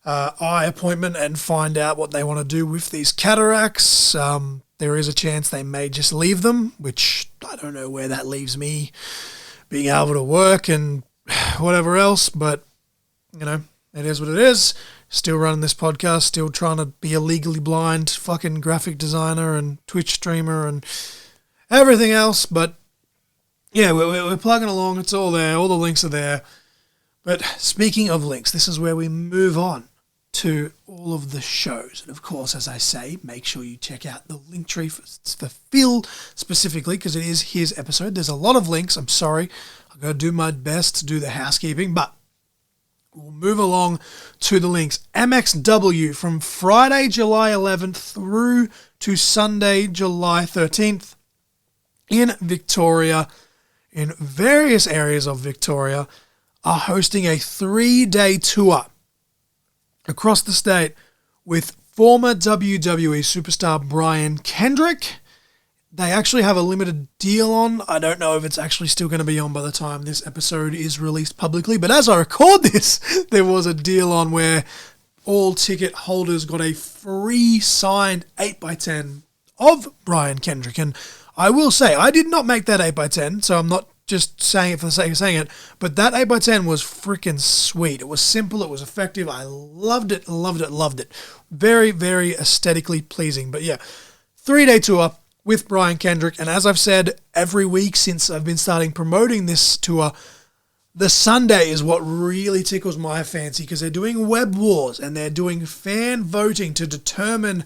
eye appointment and find out what they want to do with these cataracts. There is a chance they may just leave them, which I don't know where that leaves me being able to work and whatever else, but, it is what it is. Still running this podcast, still trying to be a legally blind fucking graphic designer and Twitch streamer and everything else, but yeah, we're plugging along. It's all there. All the links are there. But speaking of links, this is where we move on to all of the shows. And of course, as I say, make sure you check out the link tree for Phil specifically, because it is his episode. There's a lot of links. I'm sorry. I've got to do my best to do the housekeeping, but we'll move along to the links. MXW from Friday, July 11th through to Sunday, July 13th in Victoria. In various areas of Victoria, are hosting a 3-day tour across the state with former WWE superstar Brian Kendrick. They actually have a limited deal on. I don't know if it's actually still going to be on by the time this episode is released publicly, but as I record this, there was a deal on where all ticket holders got a free signed 8x10 of Brian Kendrick. And I will say, I did not make that 8x10, so I'm not just saying it for the sake of saying it, but that 8x10 was freaking sweet. It was simple, it was effective, I loved it. Very, very aesthetically pleasing. But yeah, 3-day tour, with Brian Kendrick. And as I've said every week since I've been starting promoting this tour, the Sunday is what really tickles my fancy because they're doing web wars and they're doing fan voting to determine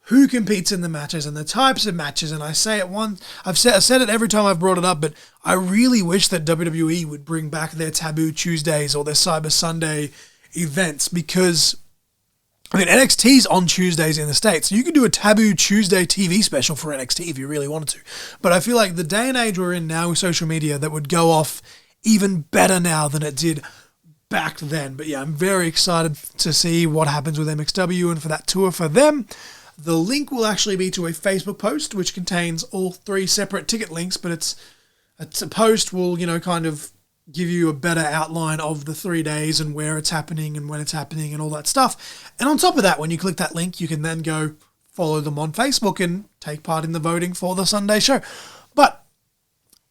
who competes in the matches and the types of matches. And I say it once, I've said it every time I've brought it up, but I really wish that WWE would bring back their Taboo Tuesdays or their Cyber Sunday events because, I mean, NXT's on Tuesdays in the States. You could do a Taboo Tuesday TV special for NXT if you really wanted to. But I feel like the day and age we're in now with social media, that would go off even better now than it did back then. But yeah, I'm very excited to see what happens with MXW and for that tour for them. The link will actually be to a Facebook post, which contains all 3 separate ticket links, but it's a post will, kind of give you a better outline of the 3 days and where it's happening and when it's happening and all that stuff. And on top of that, when you click that link, you can then go follow them on Facebook and take part in the voting for the Sunday show. But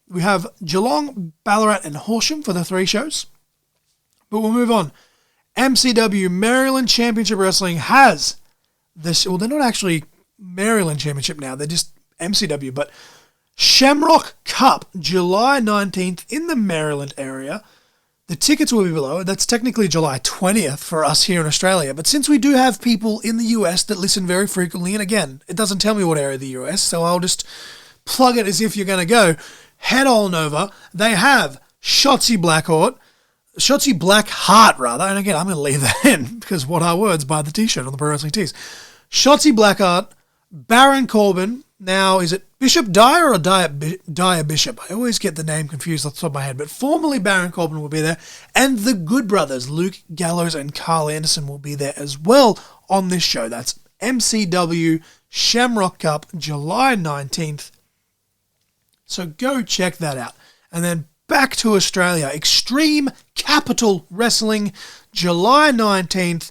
we have Geelong, Ballarat and Horsham for the 3 shows. But we'll move on. MCW, Maryland Championship Wrestling, has this, well, they're not actually Maryland Championship now, they're just MCW, but Shamrock Cup, July 19th in the Maryland area. The tickets will be below. That's technically July 20th for us here in Australia, but since we do have people in the US that listen very frequently, and again, it doesn't tell me what area of the US, so I'll just plug it as if you're going to go. Head on over. They have Shotzi Blackheart, and again, I'm going to leave that in because what are words by the t-shirt on the Pro Wrestling Tees. Shotzi Blackheart, Baron Corbin, now is it Bishop Dyer or Dyer Bishop? I always get the name confused off the top of my head, but formerly Baron Corbin will be there, and the Good Brothers, Luke Gallows and Carl Anderson, will be there as well on this show. That's MCW Shamrock Cup, July 19th. So go check that out. And then back to Australia, Extreme Capital Wrestling, July 19th,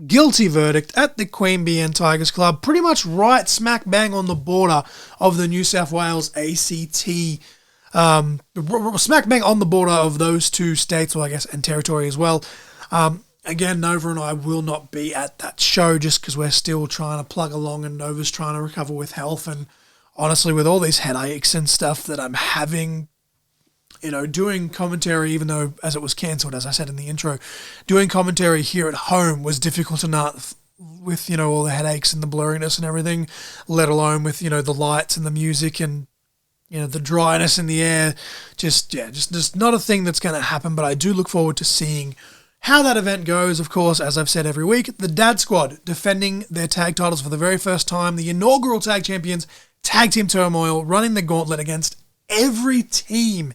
guilty verdict at the Queen Bee and Tigers Club, pretty much right smack bang on the border of the New South Wales ACT, smack bang on the border of those 2 states, well, I guess, and territory as well. Again, Nova and I will not be at that show just because we're still trying to plug along and Nova's trying to recover with health, and honestly, with all these headaches and stuff that I'm having, doing commentary, even though as it was cancelled, as I said in the intro, doing commentary here at home was difficult enough with, all the headaches and the blurriness and everything, let alone with, the lights and the music and, the dryness in the air. Just not a thing that's going to happen, but I do look forward to seeing how that event goes. Of course, as I've said every week, the Dad Squad defending their tag titles for the very first time, the inaugural tag champions, Tag Team Turmoil, running the gauntlet against every team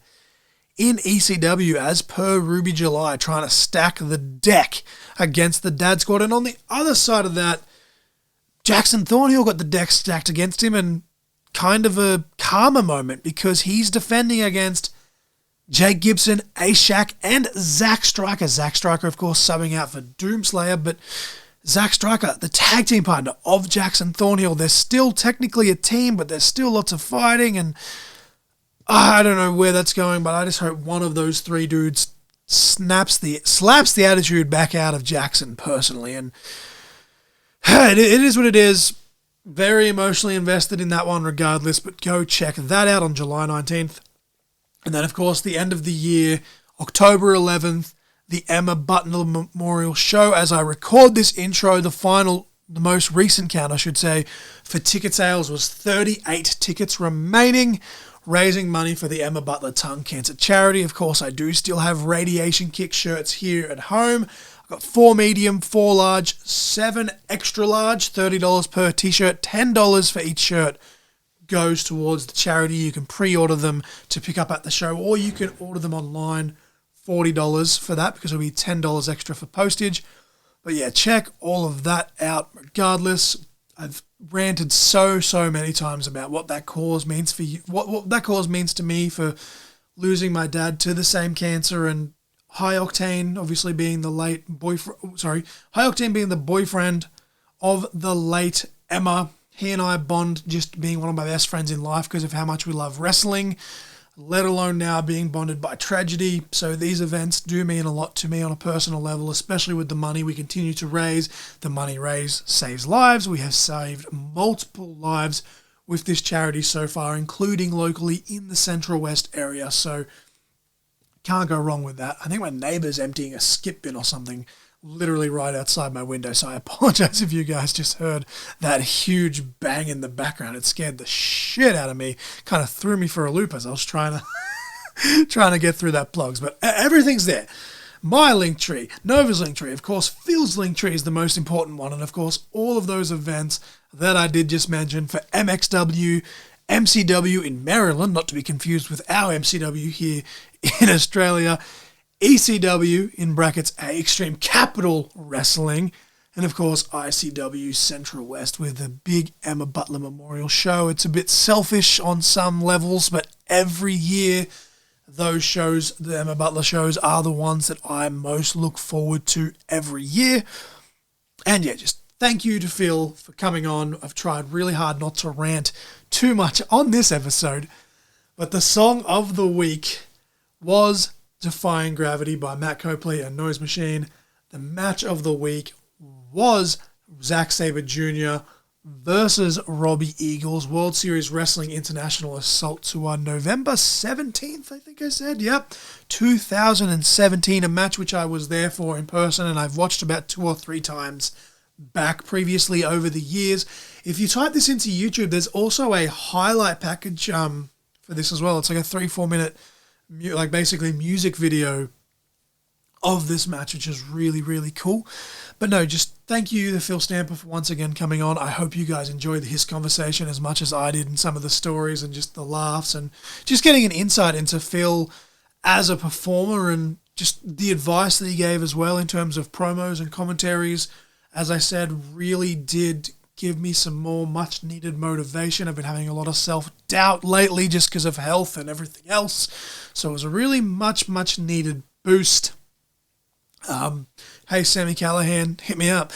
in ECW as per Ruby July, trying to stack the deck against the Dad Squad. And on the other side of that, Jackson Thornhill got the deck stacked against him, and kind of a karma moment because he's defending against Jake Gibson, A-Shack, and Zack Stryker. Zack Stryker, of course, subbing out for Doomslayer, but Zack Stryker, the tag team partner of Jackson Thornhill. They're still technically a team, but there's still lots of fighting, and I don't know where that's going, but I just hope one of those 3 dudes slaps the attitude back out of Jackson personally. And it is what it is. Very emotionally invested in that one regardless, but go check that out on July 19th. And then, of course, the end of the year, October 11th, the Emma Button Memorial Show. As I record this intro, the most recent count, I should say, for ticket sales was 38 tickets remaining, raising money for the Emma Butler Tongue Cancer Charity. Of course, I do still have Radiation Kick shirts here at home. I've got 4 medium, 4 large, 7 extra large, $30 per t-shirt, $10 for each shirt goes towards the charity. You can pre-order them to pick up at the show, or you can order them online, $40 for that, because it'll be $10 extra for postage. But yeah, check all of that out regardless. I've ranted so many times about what that cause means for you, what that cause means to me for losing my dad to the same cancer, and High Octane obviously being the High Octane being the boyfriend of the late Emma. He and I bond just being one of my best friends in life because of how much we love wrestling, let alone now being bonded by tragedy. So these events do mean a lot to me on a personal level, especially with the money we continue to raise. The money raised saves lives. We have saved multiple lives with this charity so far, including locally in the Central West area. So can't go wrong with that. I think my neighbour's emptying a skip bin or something literally right outside my window. So I apologize if you guys just heard that huge bang in the background. It scared the shit out of me. Kind of threw me for a loop as I was trying to get through that plugs. But everything's there. My link tree, Nova's link tree, of course, Phil's link tree is the most important one. And of course, all of those events that I did just mention for MXW, MCW in Maryland, not to be confused with our MCW here in Australia, ECW in brackets A, Extreme Capital Wrestling, and of course ICW Central West with the big Emma Butler Memorial Show. It's a bit selfish on some levels, but every year those shows, the Emma Butler shows, are the ones that I most look forward to every year. And yeah, just thank you to Phil for coming on. I've tried really hard not to rant too much on this episode, but the song of the week was Defying Gravity by Matt Copley and Noise Machine. The match of the week was Zack Sabre Jr. versus Robbie Eagles, World Series Wrestling International Assault Tour, November 17th, I think I said. Yep, 2017, a match which I was there for in person, and I've watched about 2 or 3 times back previously over the years. If you type this into YouTube, there's also a highlight package for this as well. It's like a 3-4 minute basically music video of this match, which is really, really cool. But no, just thank you to Phil Stamper for once again coming on. I hope you guys enjoyed his conversation as much as I did, and some of the stories and just the laughs and just getting an insight into Phil as a performer and just the advice that he gave as well in terms of promos and commentaries. As I said, really did give me some more much needed motivation. I've been having a lot of self-doubt lately just because of health and everything else. So it was a really much needed boost. Hey, Sammy Callahan, hit me up.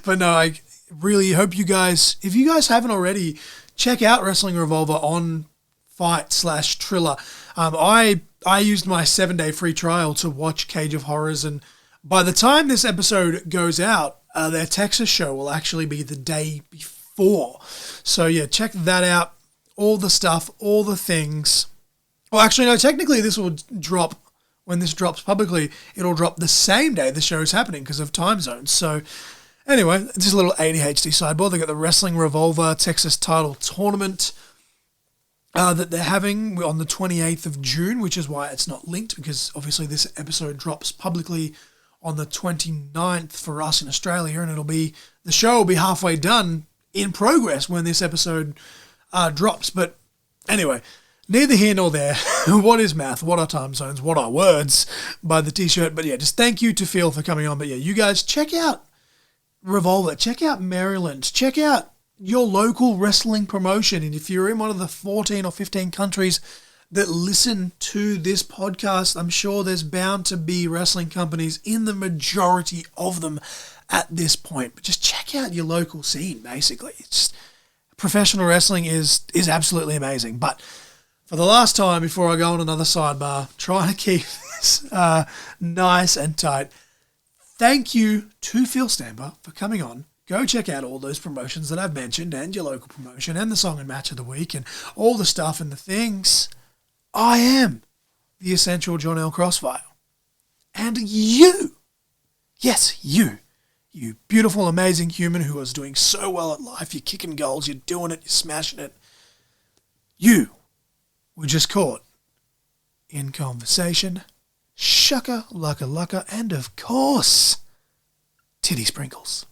But no, I really hope you guys, if you guys haven't already, check out Wrestling Revolver on Fight/Triller. I used my 7-day free trial to watch Cage of Horrors, and by the time this episode goes out, their Texas show will actually be the day before. So yeah, check that out. All the stuff, all the things. Well, actually, no, technically this will drop, when this drops publicly, it'll drop the same day the show is happening because of time zones. So anyway, just a little ADHD sidebar. They got the Wrestling Revolver Texas title tournament that they're having on the 28th of June, which is why it's not linked, because obviously this episode drops publicly on the 29th for us in Australia, and the show will be halfway done in progress when this episode drops. But anyway, neither here nor there. What is math? What are time zones? What are words? By the t-shirt. But yeah, just thank you to Phil for coming on. But yeah, you guys check out Revolver. Check out Maryland. Check out your local wrestling promotion. And if you're in one of the 14 or 15 countries that listen to this podcast, I'm sure there's bound to be wrestling companies in the majority of them at this point. But just check out your local scene, basically. It's just, professional wrestling is absolutely amazing. But for the last time, before I go on another sidebar, trying to keep this nice and tight, thank you to Phil Stamper for coming on. Go check out all those promotions that I've mentioned, and your local promotion, and the song and match of the week, and all the stuff and the things. I am the essential John L. Crossfire. And you, yes, you beautiful, amazing human who is doing so well at life, you're kicking goals, you're doing it, you're smashing it. You were just caught in conversation, shucka, lucka, and of course, titty sprinkles.